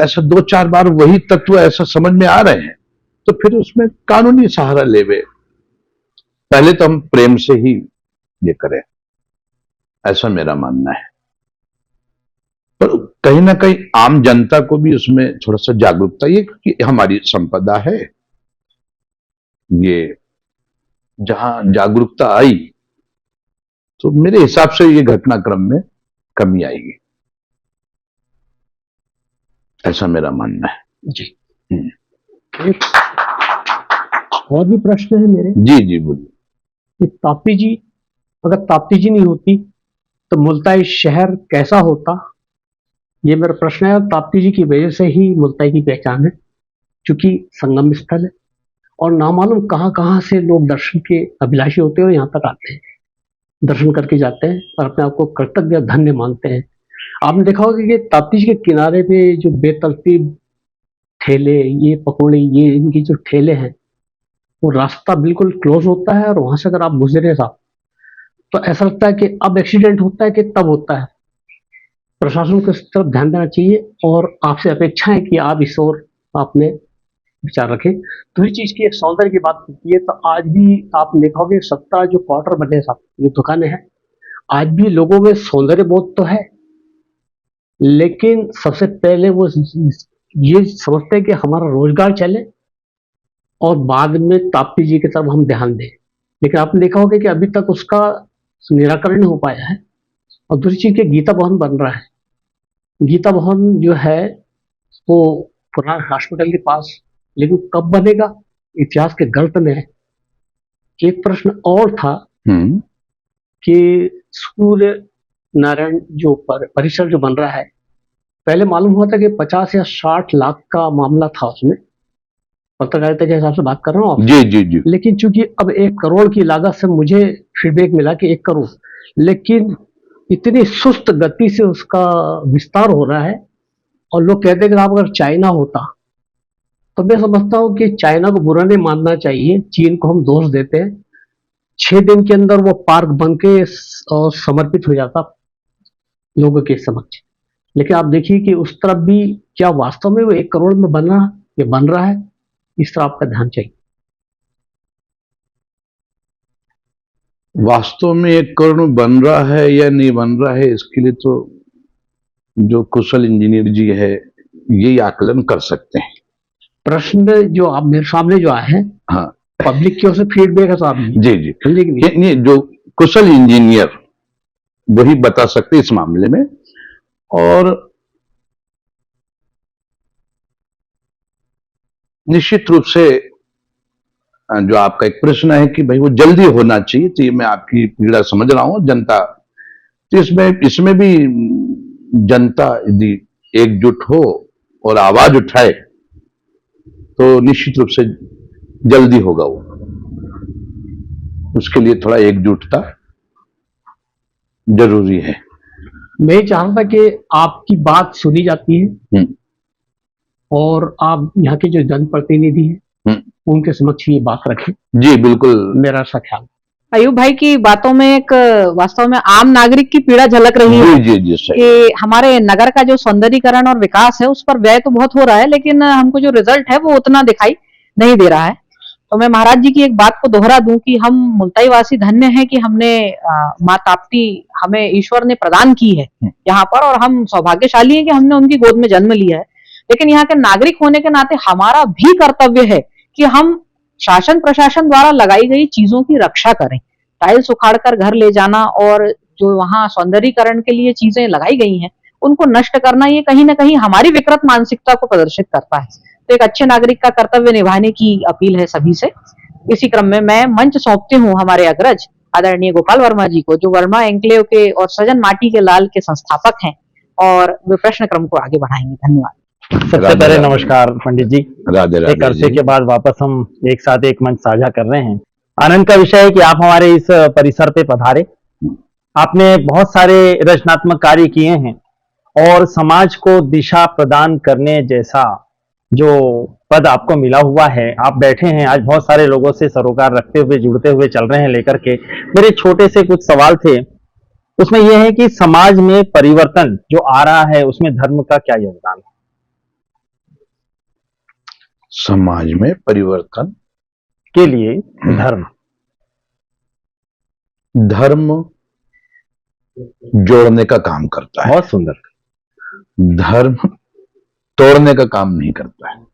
[SPEAKER 2] ऐसा दो चार बार वही तत्व ऐसा समझ में आ रहे हैं तो फिर उसमें कानूनी सहारा लेवे। पहले तो हम प्रेम से ही ये करें, ऐसा मेरा मानना है। पर कहीं ना कहीं आम जनता को भी उसमें थोड़ा सा जागरूकता, ये कि हमारी संपदा है, ये जहां जागरूकता आई तो मेरे हिसाब से ये घटनाक्रम में कमी आएगी, ऐसा मेरा मानना है।
[SPEAKER 3] जी एक और भी प्रश्न है मेरे।
[SPEAKER 2] जी जी बोलिए।
[SPEAKER 3] कि ताप्ती जी, अगर ताप्ती जी नहीं होती तो मुल्ताई शहर कैसा होता, ये मेरा प्रश्न है। ताप्ती जी की वजह से ही मुल्ताई की पहचान है, क्योंकि संगम स्थल है और नामालूम कहाँ कहाँ से लोग दर्शन के अभिलाषी होते हैं और यहाँ तक आते हैं, दर्शन करके जाते हैं और अपने आप को कृतज्ञ धन्य मानते हैं। आपने देखा होगा कि ताप्ती जी के किनारे पे जो बेतरतीब ठेले, ये पकौड़े, ये इनकी जो ठेले हैं, वो रास्ता बिल्कुल क्लोज होता है और वहां से अगर आप गुजरे साहब तो ऐसा लगता है कि अब एक्सीडेंट होता है कि तब होता है। प्रशासन को इस तरफ ध्यान देना चाहिए और आपसे अपेक्षा है कि आप इस ओर आपने विचार रखें। दूसरी चीज की एक सौंदर्य की बात होती है तो आज भी आप देखोगे 17 जो क्वार्टर बने साहब, जो दुकानें हैं, आज भी लोगों में सौंदर्य बोध तो है, लेकिन सबसे पहले वो ये समझते हैं कि हमारा रोजगार चले और बाद में ताप्ती जी की तरफ हम ध्यान दें। लेकिन आपने देखा होगा कि अभी तक उसका निराकरण नहीं हो पाया है। और दूसरी चीज के गीता भवन बन रहा है। गीता भवन जो है वो पुराना हॉस्पिटल के पास, लेकिन कब बनेगा इतिहास के गर्त में है। एक प्रश्न और था
[SPEAKER 2] हम्म।
[SPEAKER 3] कि सूर्य नारायण जो परिसर जो बन रहा है, पहले मालूम हुआ था कि 50 या 60 लाख का मामला था उसमें, पत्रकारिता के हिसाब से बात कर रहा हूँ आपसे।
[SPEAKER 2] जी जी जी।
[SPEAKER 3] लेकिन चूंकि अब 1 करोड़ की लागत से मुझे फीडबैक मिला कि 1 करोड़, लेकिन इतनी सुस्त गति से उसका विस्तार हो रहा है। और लोग कहते हैं कि साहब अगर चाइना होता, तो मैं समझता हूँ कि चाइना को बुरा नहीं मानना चाहिए, चीन को हम दोष देते हैं। 6 दिन के अंदर वो पार्क बन के और समर्पित हो जाता लोगों के समक्ष। लेकिन आप देखिए कि उस तरफ भी क्या वास्तव में वो 1 करोड़ में बन रहा है, इस तरह आपका ध्यान चाहिए।
[SPEAKER 2] वास्तव में 1 करोड़ में बन रहा है या नहीं बन रहा है, इसके लिए तो जो कुशल इंजीनियर जी है यही आकलन कर सकते हैं।
[SPEAKER 3] प्रश्न जो आप मेरे सामने जो आए हैं,
[SPEAKER 2] हाँ
[SPEAKER 3] पब्लिक की ओर से फीडबैक है साहब,
[SPEAKER 2] जी जी।
[SPEAKER 3] लेकिन
[SPEAKER 2] ये जो कुशल इंजीनियर वही बता सकते इस मामले में। और निश्चित रूप से जो आपका एक प्रश्न है कि भाई वो जल्दी होना चाहिए, तो ये मैं आपकी पीड़ा समझ रहा हूं। जनता तो इसमें भी जनता यदि एकजुट हो और आवाज उठाए तो निश्चित रूप से जल्दी होगा। वो उसके लिए थोड़ा एकजुटता जरूरी है।
[SPEAKER 3] मैं चाहता कि आपकी बात सुनी जाती है और आप यहाँ के जो जनप्रतिनिधि हैं उनके समक्ष ये बात रखें।
[SPEAKER 2] जी बिल्कुल,
[SPEAKER 3] मेरा ऐसा ख्याल।
[SPEAKER 1] अयूब भाई की बातों में एक वास्तव में आम नागरिक की पीड़ा झलक रही है
[SPEAKER 2] जी जी सही।
[SPEAKER 1] कि हमारे नगर का जो सौंदर्यीकरण और विकास है उस पर व्यय तो बहुत हो रहा है, लेकिन हमको जो रिजल्ट है वो उतना दिखाई नहीं दे रहा है। तो मैं महाराज जी की एक बात को दोहरा दूं कि हम मुल्ताई वासी धन्य हैं कि हमने माँ ताप्ती हमें ईश्वर ने प्रदान की है यहाँ पर, और हम सौभाग्यशाली हैं कि हमने उनकी गोद में जन्म लिया है। लेकिन यहाँ के नागरिक होने के नाते हमारा भी कर्तव्य है कि हम शासन प्रशासन द्वारा लगाई गई चीजों की रक्षा करें। टाइल्स उखाड़कर घर ले जाना और जो वहां सौंदर्यीकरण के लिए चीजें लगाई गई हैं उनको नष्ट करना, ये कहीं ना कहीं हमारी विकृत मानसिकता को प्रदर्शित करता है। तो एक अच्छे नागरिक का कर्तव्य निभाने की अपील है सभी से। इसी क्रम में मैं मंच सौंपती हूँ हमारे अग्रज आदरणीय गोपाल वर्मा जी को, जो वर्मा एन्क्लेव के और सृजन माटी के लाल के संस्थापक हैं, और वे प्रश्न क्रम को आगे बढ़ाएंगे। धन्यवाद।
[SPEAKER 6] सबसे पहले नमस्कार पंडित जी।
[SPEAKER 2] राधे
[SPEAKER 6] एक
[SPEAKER 2] राधे
[SPEAKER 6] अरसे
[SPEAKER 2] जी।
[SPEAKER 6] के बाद वापस हम एक साथ एक मंच साझा कर रहे हैं। आनंद का विषय है कि आप हमारे इस परिसर पे पधारे। आपने बहुत सारे रचनात्मक कार्य किए हैं और समाज को दिशा प्रदान करने जैसा जो पद आपको मिला हुआ है, आप बैठे हैं आज बहुत सारे लोगों से सरोकार रखते हुए जुड़ते हुए चल रहे हैं लेकर के। मेरे छोटे से कुछ सवाल थे, उसमें यह है कि समाज में परिवर्तन जो आ रहा है उसमें धर्म का क्या योगदान है?
[SPEAKER 2] समाज में परिवर्तन
[SPEAKER 6] के लिए
[SPEAKER 2] धर्म जोड़ने का काम करता है।
[SPEAKER 6] बहुत सुंदर।
[SPEAKER 2] धर्म तोड़ने का काम नहीं करता है।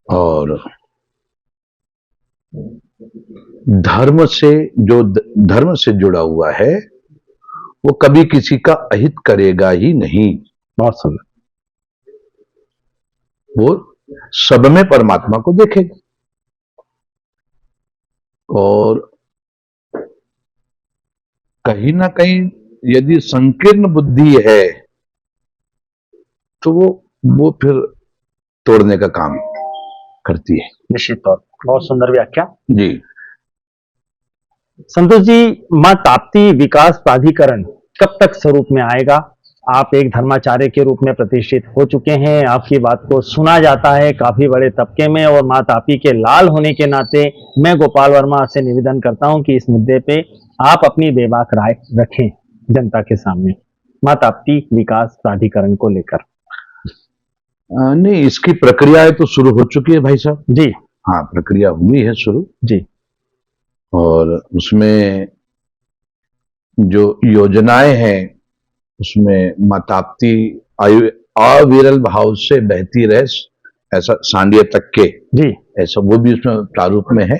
[SPEAKER 2] और धर्म से जुड़ा हुआ है वो कभी किसी का अहित करेगा ही नहीं।
[SPEAKER 6] बहुत सुंदर।
[SPEAKER 2] वो सब में परमात्मा को देखेगा। और कहीं ना कहीं यदि संकीर्ण बुद्धि है तो वो फिर तोड़ने का काम करती है।
[SPEAKER 6] निश्चित तौर, बहुत सुंदर व्याख्या
[SPEAKER 2] जी।
[SPEAKER 6] संतोष जी, मां ताप्ती विकास प्राधिकरण कब तक स्वरूप में आएगा? आप एक धर्माचार्य के रूप में प्रतिष्ठित हो चुके हैं, आपकी बात को सुना जाता है काफी बड़े तबके में, और मां ताप्ती के लाल होने के नाते मैं गोपाल वर्मा से निवेदन करता हूं कि इस मुद्दे पे आप अपनी बेबाक राय रखें जनता के सामने मां ताप्ती विकास प्राधिकरण को लेकर।
[SPEAKER 2] नहीं, इसकी प्रक्रिया तो शुरू हो चुकी है भाई साहब
[SPEAKER 6] जी।
[SPEAKER 2] हाँ, प्रक्रिया हुई है शुरू
[SPEAKER 6] जी।
[SPEAKER 2] और उसमें जो योजनाएं हैं उसमें मां ताप्ती अविरल भाव से बहती रहे, ऐसा सांडिया तक के
[SPEAKER 6] जी,
[SPEAKER 2] ऐसा वो भी उसमें प्रारूप में है।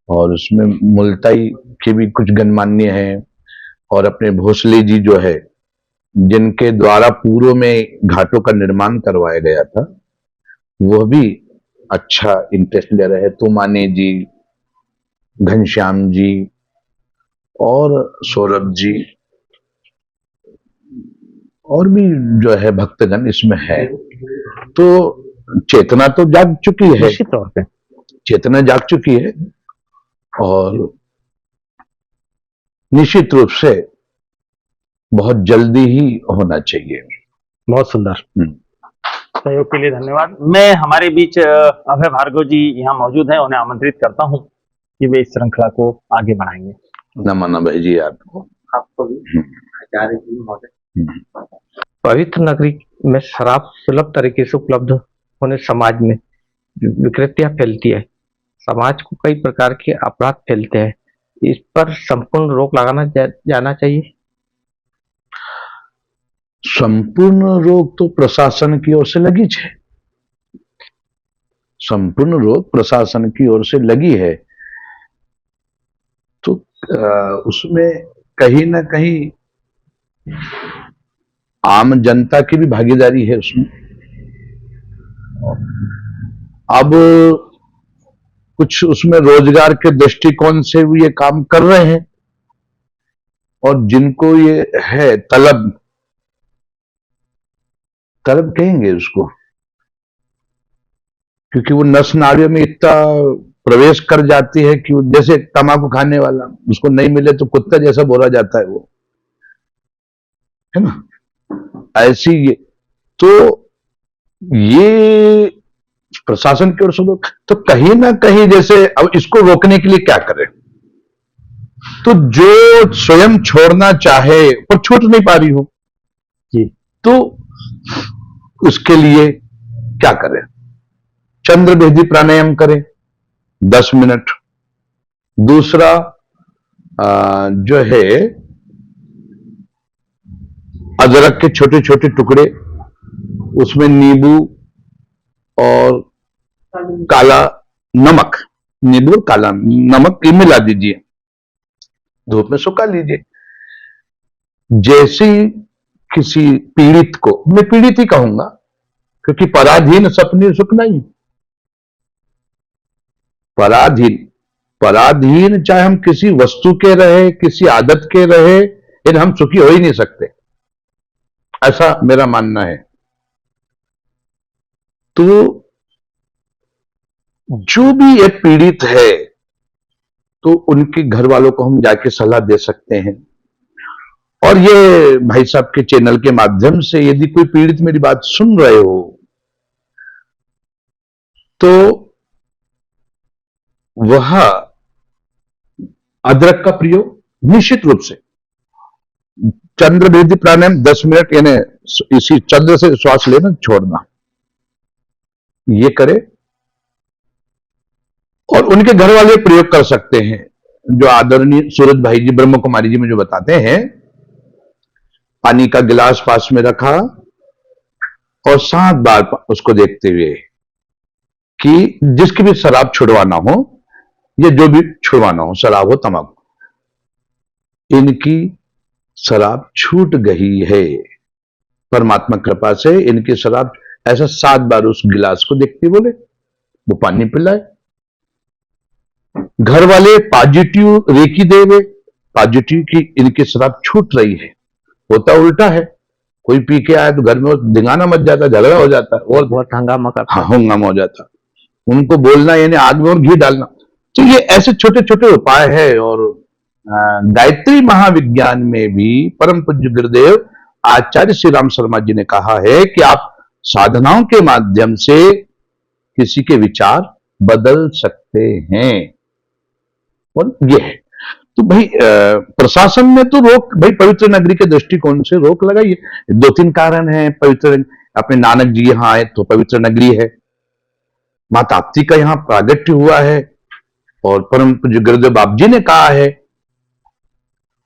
[SPEAKER 2] और उसमें मुल्ताई के भी कुछ गणमान्य हैं और अपने भोसले जी जो है जिनके द्वारा पूर्व में घाटों का निर्माण करवाया गया था वो भी अच्छा इंटरेस्ट ले रहे हैं। तुमाने जी, घनश्याम जी और सौरभ जी और भी जो है भक्तगण इसमें है। तो चेतना तो जाग चुकी है,
[SPEAKER 6] निश्चित तौर पे
[SPEAKER 2] चेतना जाग चुकी है और निश्चित रूप से बहुत जल्दी ही होना चाहिए।
[SPEAKER 6] बहुत सुंदर।
[SPEAKER 2] हम्म।
[SPEAKER 6] सहयोग के लिए धन्यवाद। मैं हमारे बीच अभय भार्गव जी यहाँ मौजूद हैं, उन्हें आमंत्रित करता हूँ कि वे इस श्रृंखला को आगे बढ़ाएंगे।
[SPEAKER 2] नमन अभय जी आपको।
[SPEAKER 6] आपको भी आचार्य जी महोदय।
[SPEAKER 7] पवित्र नगरी में शराब सुलभ तरीके से उपलब्ध होने समाज में विकृतियां फैलती है। समाज को कई प्रकार के अपराध फैलते हैं। इस पर संपूर्ण रोक लगाना जाना चाहिए।
[SPEAKER 2] संपूर्ण रोक तो प्रशासन की ओर से लगी है, संपूर्ण रोक प्रशासन की ओर से लगी है। तो उसमें कहीं ना कहीं आम जनता की भी भागीदारी है उसमें। अब कुछ उसमें रोजगार के दृष्टिकोण से भी ये काम कर रहे हैं और जिनको ये है तलब कहेंगे उसको, क्योंकि वो नस नाड़ियों में इतना प्रवेश कर जाती है कि जैसे तंबाकू खाने वाला, उसको नहीं मिले तो कुत्ता जैसा बोला जाता है वो, है ना, ऐसी तो ये प्रशासन की ओर से तो कहीं ना कहीं जैसे अब इसको रोकने के लिए क्या करें, तो जो स्वयं छोड़ना चाहे पर छूट नहीं पा रही हो
[SPEAKER 6] जी,
[SPEAKER 2] तो उसके लिए क्या करें? चंद्र भेदी प्राणायाम करें 10 मिनट। दूसरा जो है अदरक के छोटे छोटे टुकड़े, उसमें नींबू और काला नमक, नींबू और काला नमक ये मिला दीजिए, धूप में सुखा लीजिए। जैसे किसी पीड़ित को, मैं पीड़ित ही कहूंगा क्योंकि पराधीन सपने सुख नहीं, पराधीन चाहे हम किसी वस्तु के रहे, किसी आदत के रहे, लेकिन हम सुखी हो ही नहीं सकते, ऐसा मेरा मानना है। तो जो भी एक पीड़ित है तो उनके घर वालों को हम जाके सलाह दे सकते हैं। और ये भाई साहब के चैनल के माध्यम से यदि कोई पीड़ित मेरी बात सुन रहे हो तो वह अदरक का प्रयोग निश्चित रूप से, चंद्र भेदी प्राणायाम 10 मिनट, यानी इसी चंद्र से श्वास लेना छोड़ना, ये करे। और उनके घर वाले प्रयोग कर सकते हैं, जो आदरणीय सूरज भाई जी, ब्रह्म कुमारी जी में जो बताते हैं, पानी का गिलास पास में रखा और 7 बार उसको देखते हुए कि जिसकी भी शराब छुड़वाना हो या जो भी छुड़वाना हो, शराब हो तंबाकू, इनकी शराब छूट गई है परमात्मा कृपा से, इनकी शराब, ऐसा 7 बार उस गिलास को देखते बोले, वो पानी पिलाए। घर वाले पॉजिटिव रेकी देवे, पॉजिटिव की इनकी शराब छूट रही है। होता उल्टा है, कोई पी के आए तो घर में दिंगाना मच जाता, झगड़ा हो जाता है और
[SPEAKER 7] बहुत हंगामा करता है।
[SPEAKER 2] हाँ, हंगामा हो जाता। उनको बोलना यानी आग में और घी डालना। तो ये ऐसे छोटे छोटे उपाय है। और गायत्री महाविज्ञान में भी परम पूज्य गुरुदेव आचार्य श्री राम शर्मा जी ने कहा है कि आप साधनाओं के माध्यम से किसी के विचार बदल सकते हैं। और ये है तो भाई प्रशासन ने तो रोक, भाई पवित्र नगरी के दृष्टिकोण से रोक लगाई है। 2-3 कारण है। पवित्र, अपने नानक जी यहां आए तो पवित्र नगरी है, मां ताप्ती का यहां प्रागट्य हुआ है और परम पूज्य गुरुदेव बाप जी ने कहा है,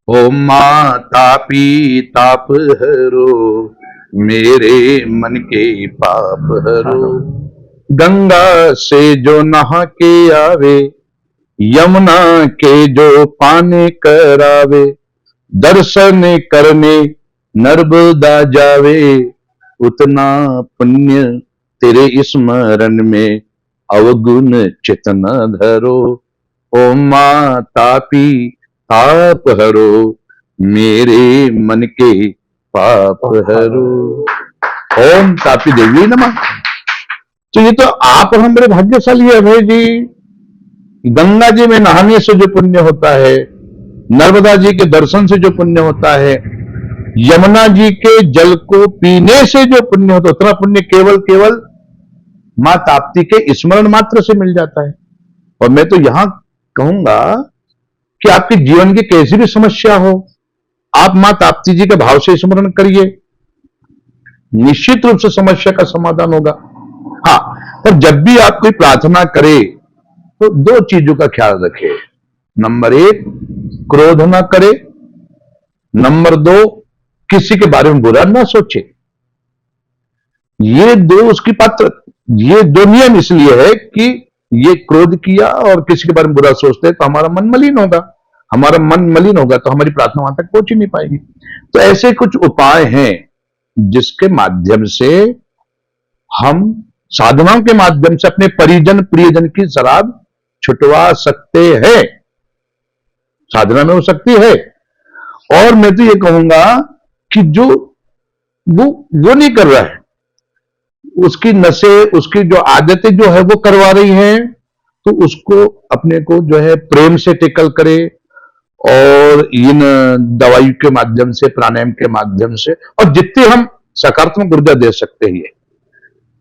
[SPEAKER 2] ओ मां तापी ताप हरो, मेरे मन के पाप हरो। गंगा से जो नहा के आवे, यमुना के जो पानी करावे, दर्शन करने नर्मदा जावे, उतना पुण्य तेरे स्मरण में अवगुण चितन धरो, ओम मां तापी ताप हरो, मेरे मन के पाप हरो। ओम तापी देवी नमः। तो ये तो आप हम बड़े भाग्यशाली है भाई जी। गंगा जी में नहाने से जो पुण्य होता है, नर्मदा जी के दर्शन से जो पुण्य होता है, यमुना जी के जल को पीने से जो पुण्य होता है, उतना पुण्य केवल मां ताप्ती के स्मरण मात्र से मिल जाता है। और मैं तो यहां कहूंगा कि आपके जीवन की कैसी भी समस्या हो, आप मां ताप्ती जी के भाव से स्मरण करिए, निश्चित रूप से समस्या का समाधान होगा। हाँ, पर जब भी आप कोई प्रार्थना करे तो दो चीजों का ख्याल रखे। नंबर 1, क्रोध ना करे। नंबर 2, किसी के बारे में बुरा ना सोचे। ये दो नियम इसलिए है कि ये क्रोध किया और किसी के बारे में बुरा सोचते तो हमारा मन मलिन होगा। हमारा मन मलिन होगा तो हमारी प्रार्थना वहां तक पहुंच ही नहीं पाएगी। तो ऐसे कुछ उपाय हैं जिसके माध्यम से हम साधनाओं के माध्यम से अपने परिजन प्रियजन की शराब छुटवा सकते हैं। साधना में हो सकती है। और मैं तो ये कहूंगा कि जो वो नहीं कर रहा है, उसकी नसें, उसकी जो आदतें जो है वो करवा रही हैं, तो उसको अपने को जो है प्रेम से टेकल करे और इन दवाई के माध्यम से, प्राणायाम के माध्यम से, और जितने हम सकारात्मक ऊर्जा दे सकते हैं।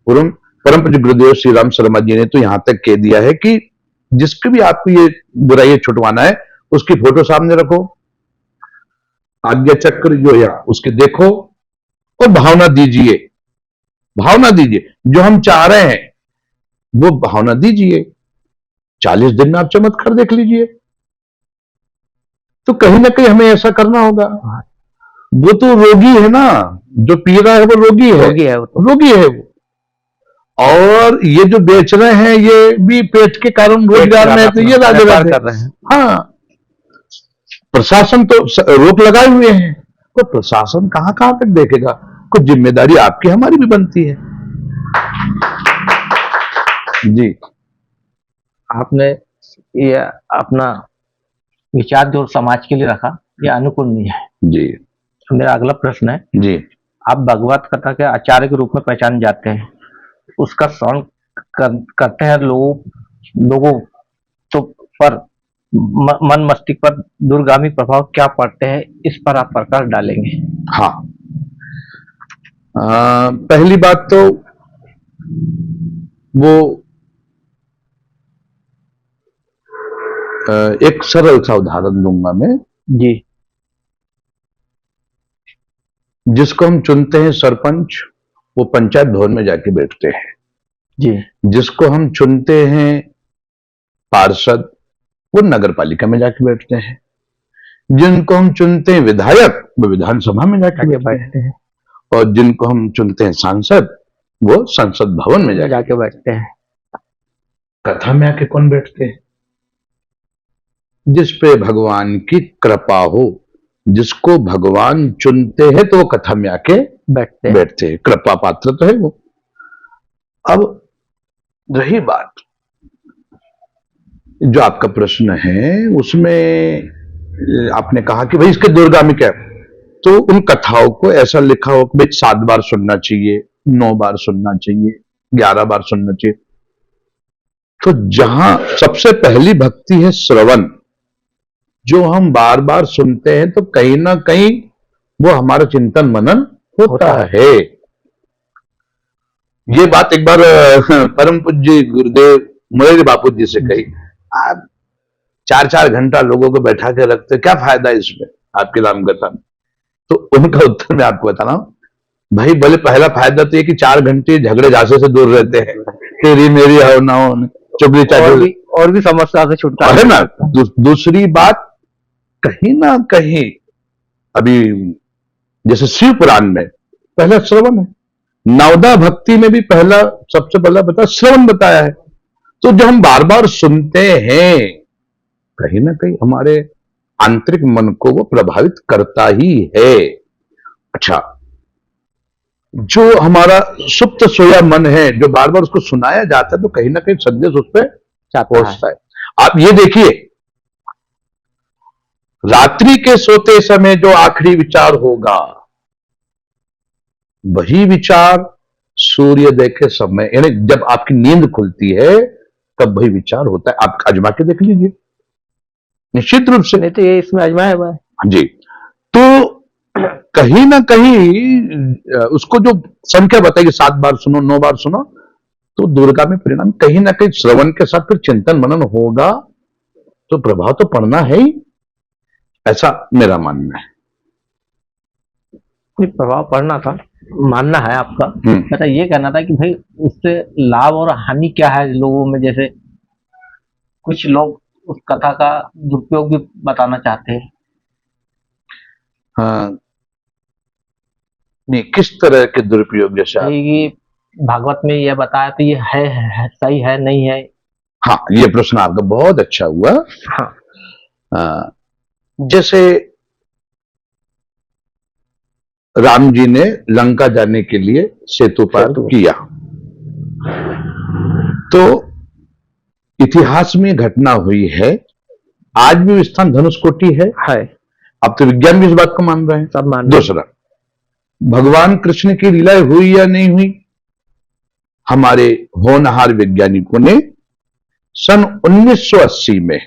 [SPEAKER 2] परम पूज्य गुरुदेव श्री राम शर्मा जी ने तो यहां तक कह दिया है कि जिसके भी आपको ये बुराई छुटवाना है, उसकी फोटो सामने रखो, आज्ञा चक्र जो है उसके देखो और भावना दीजिए। जो हम चाह रहे हैं वो भावना दीजिए। 40 दिन में आप चमत्कार देख लीजिए। तो कहीं ना कहीं हमें ऐसा करना होगा। वो तो रोगी है ना, जो पी रहा है वो रोगी है वो। और ये जो बेच रहे हैं ये भी पेट के कारण रोजगार में है, तो ये राजगार कर रहे हैं। हाँ, प्रशासन तो रोक लगाए हुए हैं, तो प्रशासन कहां कहां तक देखेगा। कुछ जिम्मेदारी आपकी हमारी भी बनती है। जी,
[SPEAKER 7] आपने ये अपना विचार जो समाज के लिए रखा, ये अनुकूल नहीं है।
[SPEAKER 2] जी,
[SPEAKER 7] तो मेरा अगला प्रश्न है,
[SPEAKER 2] जी,
[SPEAKER 7] आप भगवत कथा के आचार्य के रूप में पहचाने जाते हैं, उसका श्रवण करते हैं लोगों तो पर मन मस्तिष्क पर दूरगामी प्रभाव क्या पड़ते हैं, इस पर आप प्रकाश डालेंगे?
[SPEAKER 2] हाँ, पहली बात तो वो एक सरल सा उदाहरण दूंगा मैं।
[SPEAKER 7] जी,
[SPEAKER 2] जिसको हम चुनते हैं सरपंच, वो पंचायत भवन में जाके बैठते हैं।
[SPEAKER 7] जी,
[SPEAKER 2] जिसको हम चुनते हैं पार्षद, वो नगर पालिका में जाके बैठते हैं। जिनको हम चुनते हैं विधायक, वो विधानसभा में जाके बैठते हैं। और जिनको हम चुनते हैं सांसद, वो संसद भवन में जाके बैठते हैं। कथा में आके कौन बैठते हैं? जिस पे भगवान की कृपा हो, जिसको भगवान चुनते हैं तो वो कथा में आके बैठते हैं। कृपा पात्र तो है वो। अब रही बात जो आपका प्रश्न है, उसमें आपने कहा कि भाई इसके दूरगामी क्या है, तो उन कथाओं को ऐसा लिखा हो कि भाई 7 बार सुनना चाहिए, 9 बार सुनना चाहिए, 11 बार सुनना चाहिए। तो जहां सबसे पहली भक्ति है श्रवण, जो हम बार बार सुनते हैं, तो कहीं ना कहीं वो हमारा चिंतन मनन होता है। ये बात एक बार परम पूज्य गुरुदेव मोरारी बापू जी से कही। आप 4-4 घंटा लोगों को बैठा के रखते, क्या फायदा इसमें आपकी रामकथा में? तो उनका उत्तर मैं आपको बता रहा हूं, भाई बोले पहला फायदा तो ये कि 4 घंटे झगड़े झांसे से दूर रहते हैं, तेरी मेरी हो ना हो, चुगली चागली
[SPEAKER 7] और भी समस्या से छुटकारा
[SPEAKER 2] है ना। दूसरी बात, कहीं ना कहीं अभी जैसे शिव पुराण में पहला श्रवण है, नवदा भक्ति में भी पहला सबसे पहला बता श्रवण बताया है। तो जो हम बार बार सुनते हैं, कहीं ना कहीं हमारे आंतरिक मन को वो प्रभावित करता ही है। अच्छा, जो हमारा सुप्त सोया मन है, जो बार बार उसको सुनाया जाता है, तो कहीं ना कहीं संदेश उस पर पहुंचता है। आप ये देखिए, रात्रि के सोते समय जो आखिरी विचार होगा, वही विचार सूर्योदय के समय, यानी जब आपकी नींद खुलती है तब वही विचार होता है। आप आजमा के देख लीजिए, निश्चित रूप से।
[SPEAKER 7] नहीं तो ये इसमें आजमाया हुआ है।
[SPEAKER 2] हाँ जी। तो कहीं ना कहीं उसको जो संख्या बताइए, 7 बार सुनो, 9 बार सुनो, तो दूरगामी परिणाम कहीं ना कहीं श्रवण के साथ फिर चिंतन मनन होगा, तो प्रभाव तो पड़ना है ही, ऐसा मेरा मानना है।
[SPEAKER 7] कोई प्रभाव पड़ना था, मानना है आपका।
[SPEAKER 2] हम्म।
[SPEAKER 7] मेरा ये कहना था कि भाई उससे लाभ और हानि क्या है लोगों में। जैसे कुछ लोग उस कथा का दुरुपयोग भी बताना चाहते हैं।
[SPEAKER 2] हाँ, नहीं, किस तरह के दुरुपयोग? जैसे
[SPEAKER 7] कि भागवत में यह बताया तो ये है सही है नहीं है।
[SPEAKER 2] हाँ, ये प्रश्न आपका बहुत अच्छा हुआ।
[SPEAKER 7] हाँ,
[SPEAKER 2] जैसे राम जी ने लंका जाने के लिए सेतु पार किया, तो इतिहास में घटना हुई है, आज भी स्थान धनुषकोटि है। अब तो विज्ञान भी इस बात को मान रहे हैं,
[SPEAKER 7] सब मान।
[SPEAKER 2] दूसरा, भगवान कृष्ण की लीलाएं हुई या नहीं हुई, हमारे होनहार वैज्ञानिकों ने सन 1980 में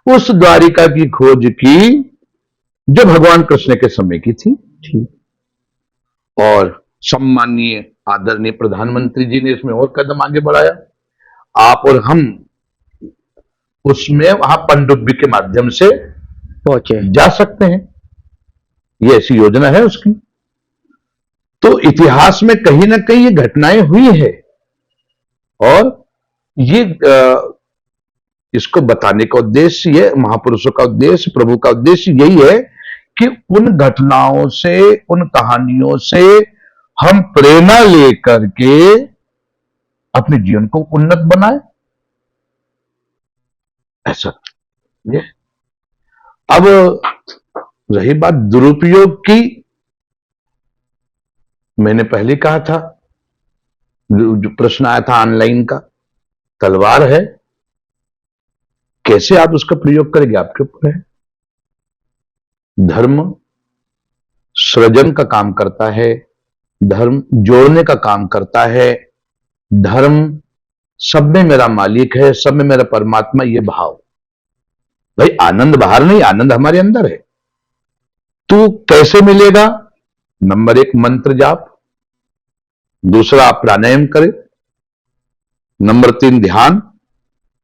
[SPEAKER 2] उस द्वारिका की खोज की जो भगवान कृष्ण के समय की थी। और सम्माननीय आदरणीय प्रधानमंत्री जी ने इसमें और कदम आगे बढ़ाया। आप और हम उसमें वहां पनडुब्बी के माध्यम से
[SPEAKER 7] पहुंचे
[SPEAKER 2] जा सकते हैं, ये ऐसी योजना है उसकी। तो इतिहास में कहीं ना कहीं ये घटनाएं हुई है, और ये इसको बताने का उद्देश्य, ये महापुरुषों का उद्देश्य, प्रभु का उद्देश्य यही है कि उन घटनाओं से, उन कहानियों से हम प्रेरणा लेकर के अपने जीवन को उन्नत बनाए, ऐसा ये। अब रही बात दुरुपयोग की, मैंने पहले कहा था, जो प्रश्न आया था ऑनलाइन का, तलवार है, कैसे आप उसका प्रयोग करेंगे आपके ऊपर है। धर्म सृजन का काम करता है, धर्म जोड़ने का काम करता है, धर्म सब में मेरा मालिक है, सब में मेरा परमात्मा, ये भाव। भाई आनंद बाहर नहीं, आनंद हमारे अंदर है। तू कैसे मिलेगा? नंबर 1 मंत्र जाप, दूसरा प्राणायाम करे, नंबर 3 ध्यान,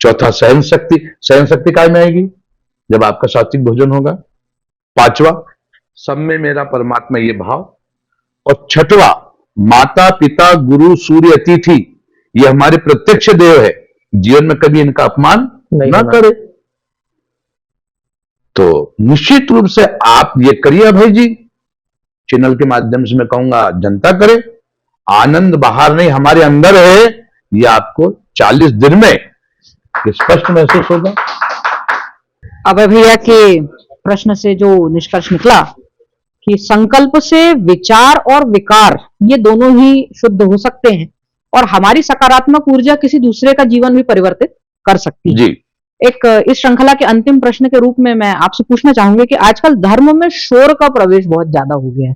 [SPEAKER 2] चौथा सहन शक्ति। सहन शक्ति काय में आएगी? जब आपका सात्विक भोजन होगा। 5वां सब में मेरा परमात्मा, ये भाव। और 6वां माता पिता गुरु सूर्य अतिथि, ये हमारे प्रत्यक्ष देव है, जीवन में कभी इनका अपमान ना करे। तो निश्चित रूप से आप ये करिए भाई जी, चैनल के माध्यम से मैं कहूंगा जनता करे। आनंद बाहर नहीं, हमारे अंदर है, ये आपको 40 दिन में स्पष्ट महसूस होगा।
[SPEAKER 1] अब भैया के प्रश्न से जो निष्कर्ष निकला कि संकल्प से विचार और विकार ये दोनों ही शुद्ध हो सकते हैं, और हमारी सकारात्मक ऊर्जा किसी दूसरे का जीवन भी परिवर्तित कर सकती है।
[SPEAKER 2] जी।
[SPEAKER 1] एक इस श्रृंखला के अंतिम प्रश्न के रूप में मैं आपसे पूछना चाहूंगी कि आजकल धर्म में शोर का प्रवेश बहुत ज्यादा हो गया है।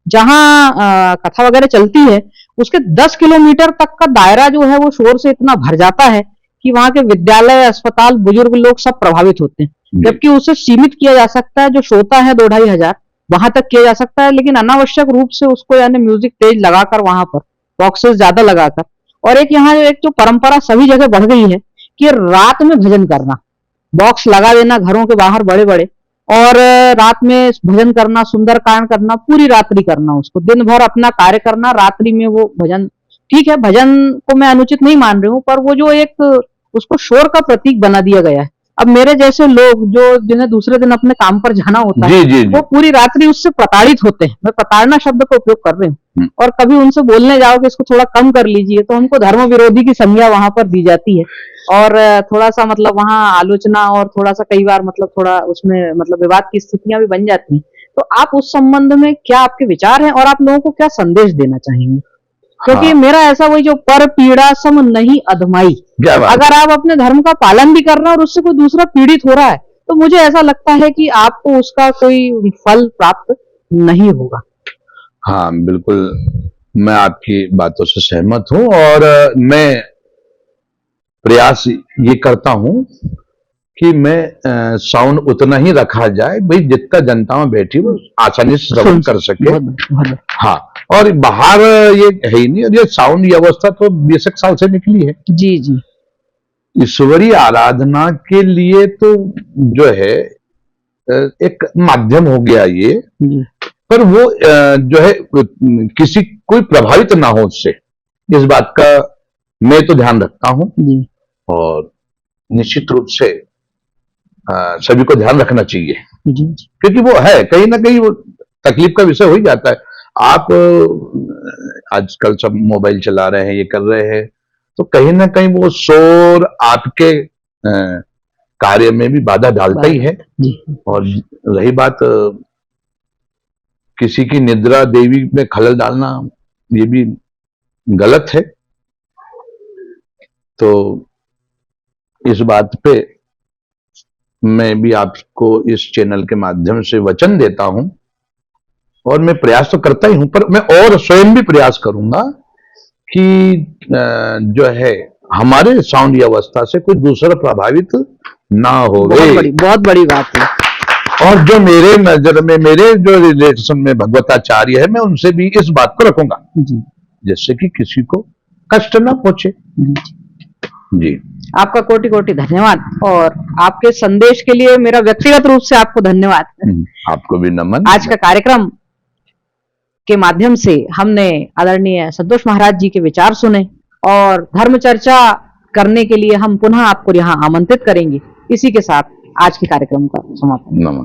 [SPEAKER 1] जहां कथा वगैरह चलती है, उसके 10 किलोमीटर तक का दायरा जो है वो शोर से इतना भर जाता है कि वहां के विद्यालय, अस्पताल, बुजुर्ग लोग सब प्रभावित होते हैं। जबकि उसे सीमित किया जा सकता है, जो श्रोता है 2-2.5 हजार वहां तक किया जा सकता है, लेकिन अनावश्यक रूप से उसको यानी म्यूजिक तेज लगाकर, वहां पर बॉक्सेस ज्यादा लगाकर, और एक यहाँ एक जो परंपरा सभी जगह बढ़ गई है कि रात में भजन करना, बॉक्स लगा देना घरों के बाहर बड़े बड़े, और रात में भजन करना, सुंदरकांड करना, पूरी रात्रि करना, उसको दिन भर अपना कार्य करना, रात्रि में वो भजन। ठीक है, भजन को मैं अनुचित नहीं मान रही हूँ, पर वो जो एक उसको शोर का प्रतीक बना दिया गया है। अब मेरे जैसे लोग जो जिन्हें दूसरे दिन अपने काम पर जाना होता है, वो पूरी रात्रि उससे प्रताड़ित होते हैं। मैं प्रताड़ना शब्द का उपयोग कर रही हूँ। और कभी उनसे बोलने जाओ कि इसको थोड़ा कम कर लीजिए, तो हमको धर्म विरोधी की संज्ञा वहां पर दी जाती है, और थोड़ा सा मतलब वहां आलोचना और थोड़ा सा कई बार मतलब थोड़ा उसमें मतलब विवाद की स्थितियां भी बन जाती हैं। तो आप उस संबंध में क्या आपके विचार हैं और आप लोगों को क्या संदेश देना चाहेंगे? क्योंकि
[SPEAKER 2] हाँ।
[SPEAKER 1] मेरा ऐसा वही जो पर पीड़ा सम नहीं अधमाई,
[SPEAKER 2] क्या बात
[SPEAKER 1] अगर आप अपने धर्म का पालन भी कर रहे हैं और उससे कोई दूसरा पीड़ित हो रहा है तो मुझे ऐसा लगता है कि आपको उसका कोई फल प्राप्त नहीं होगा।
[SPEAKER 2] हाँ, बिल्कुल मैं आपकी बातों से सहमत हूं और मैं प्रयास ये करता हूं कि मैं साउंड उतना ही रखा जाए भाई जितना जनता में बैठी वो आसानी से श्रवण कर सके।
[SPEAKER 1] बहुत
[SPEAKER 2] हाँ, और बाहर ये है ही नहीं, और ये साउंड व्यवस्था तो 20 साल से निकली है।
[SPEAKER 1] जी जी
[SPEAKER 2] ईश्वरीय आराधना के लिए तो जो है एक माध्यम हो गया ये,
[SPEAKER 1] जी
[SPEAKER 2] पर वो जो है किसी कोई प्रभावित ना हो उससे, इस बात का मैं तो ध्यान रखता हूं।
[SPEAKER 1] जी
[SPEAKER 2] और निश्चित रूप से सभी को ध्यान रखना चाहिए,
[SPEAKER 1] जी
[SPEAKER 2] क्योंकि वो है कहीं ना कहीं वो तकलीफ का विषय हो ही जाता है। आप आजकल सब मोबाइल चला रहे हैं, ये कर रहे हैं, तो कहीं ना कहीं वो शोर आपके कार्य में भी बाधा डालता ही है।
[SPEAKER 1] जी
[SPEAKER 2] और रही बात किसी की निद्रा देवी में खलल डालना, ये भी गलत है। तो इस बात पे मैं भी आपको इस चैनल के माध्यम से वचन देता हूं, और मैं प्रयास तो करता ही हूं, पर मैं और स्वयं भी प्रयास करूंगा कि जो है हमारे साउंड व्यवस्था से कोई दूसरा प्रभावित ना हो।
[SPEAKER 1] बहुत बड़ी बात है।
[SPEAKER 2] और जो मेरे नजर में, मेरे जो रिलेशन में भगवताचार्य है, मैं उनसे भी इस बात को रखूंगा
[SPEAKER 1] जी
[SPEAKER 2] जिससे कि किसी को कष्ट ना पहुंचे। जी,
[SPEAKER 1] आपका कोटि कोटि धन्यवाद, और आपके संदेश के लिए मेरा व्यक्तिगत रूप से आपको धन्यवाद।
[SPEAKER 2] आपको भी नमन।
[SPEAKER 1] आज का कार्यक्रम के माध्यम से हमने आदरणीय संतोष महाराज जी के विचार सुने, और धर्म चर्चा करने के लिए हम पुनः आपको यहाँ आमंत्रित करेंगे। इसी के साथ आज के कार्यक्रम का समापन।
[SPEAKER 2] नमन।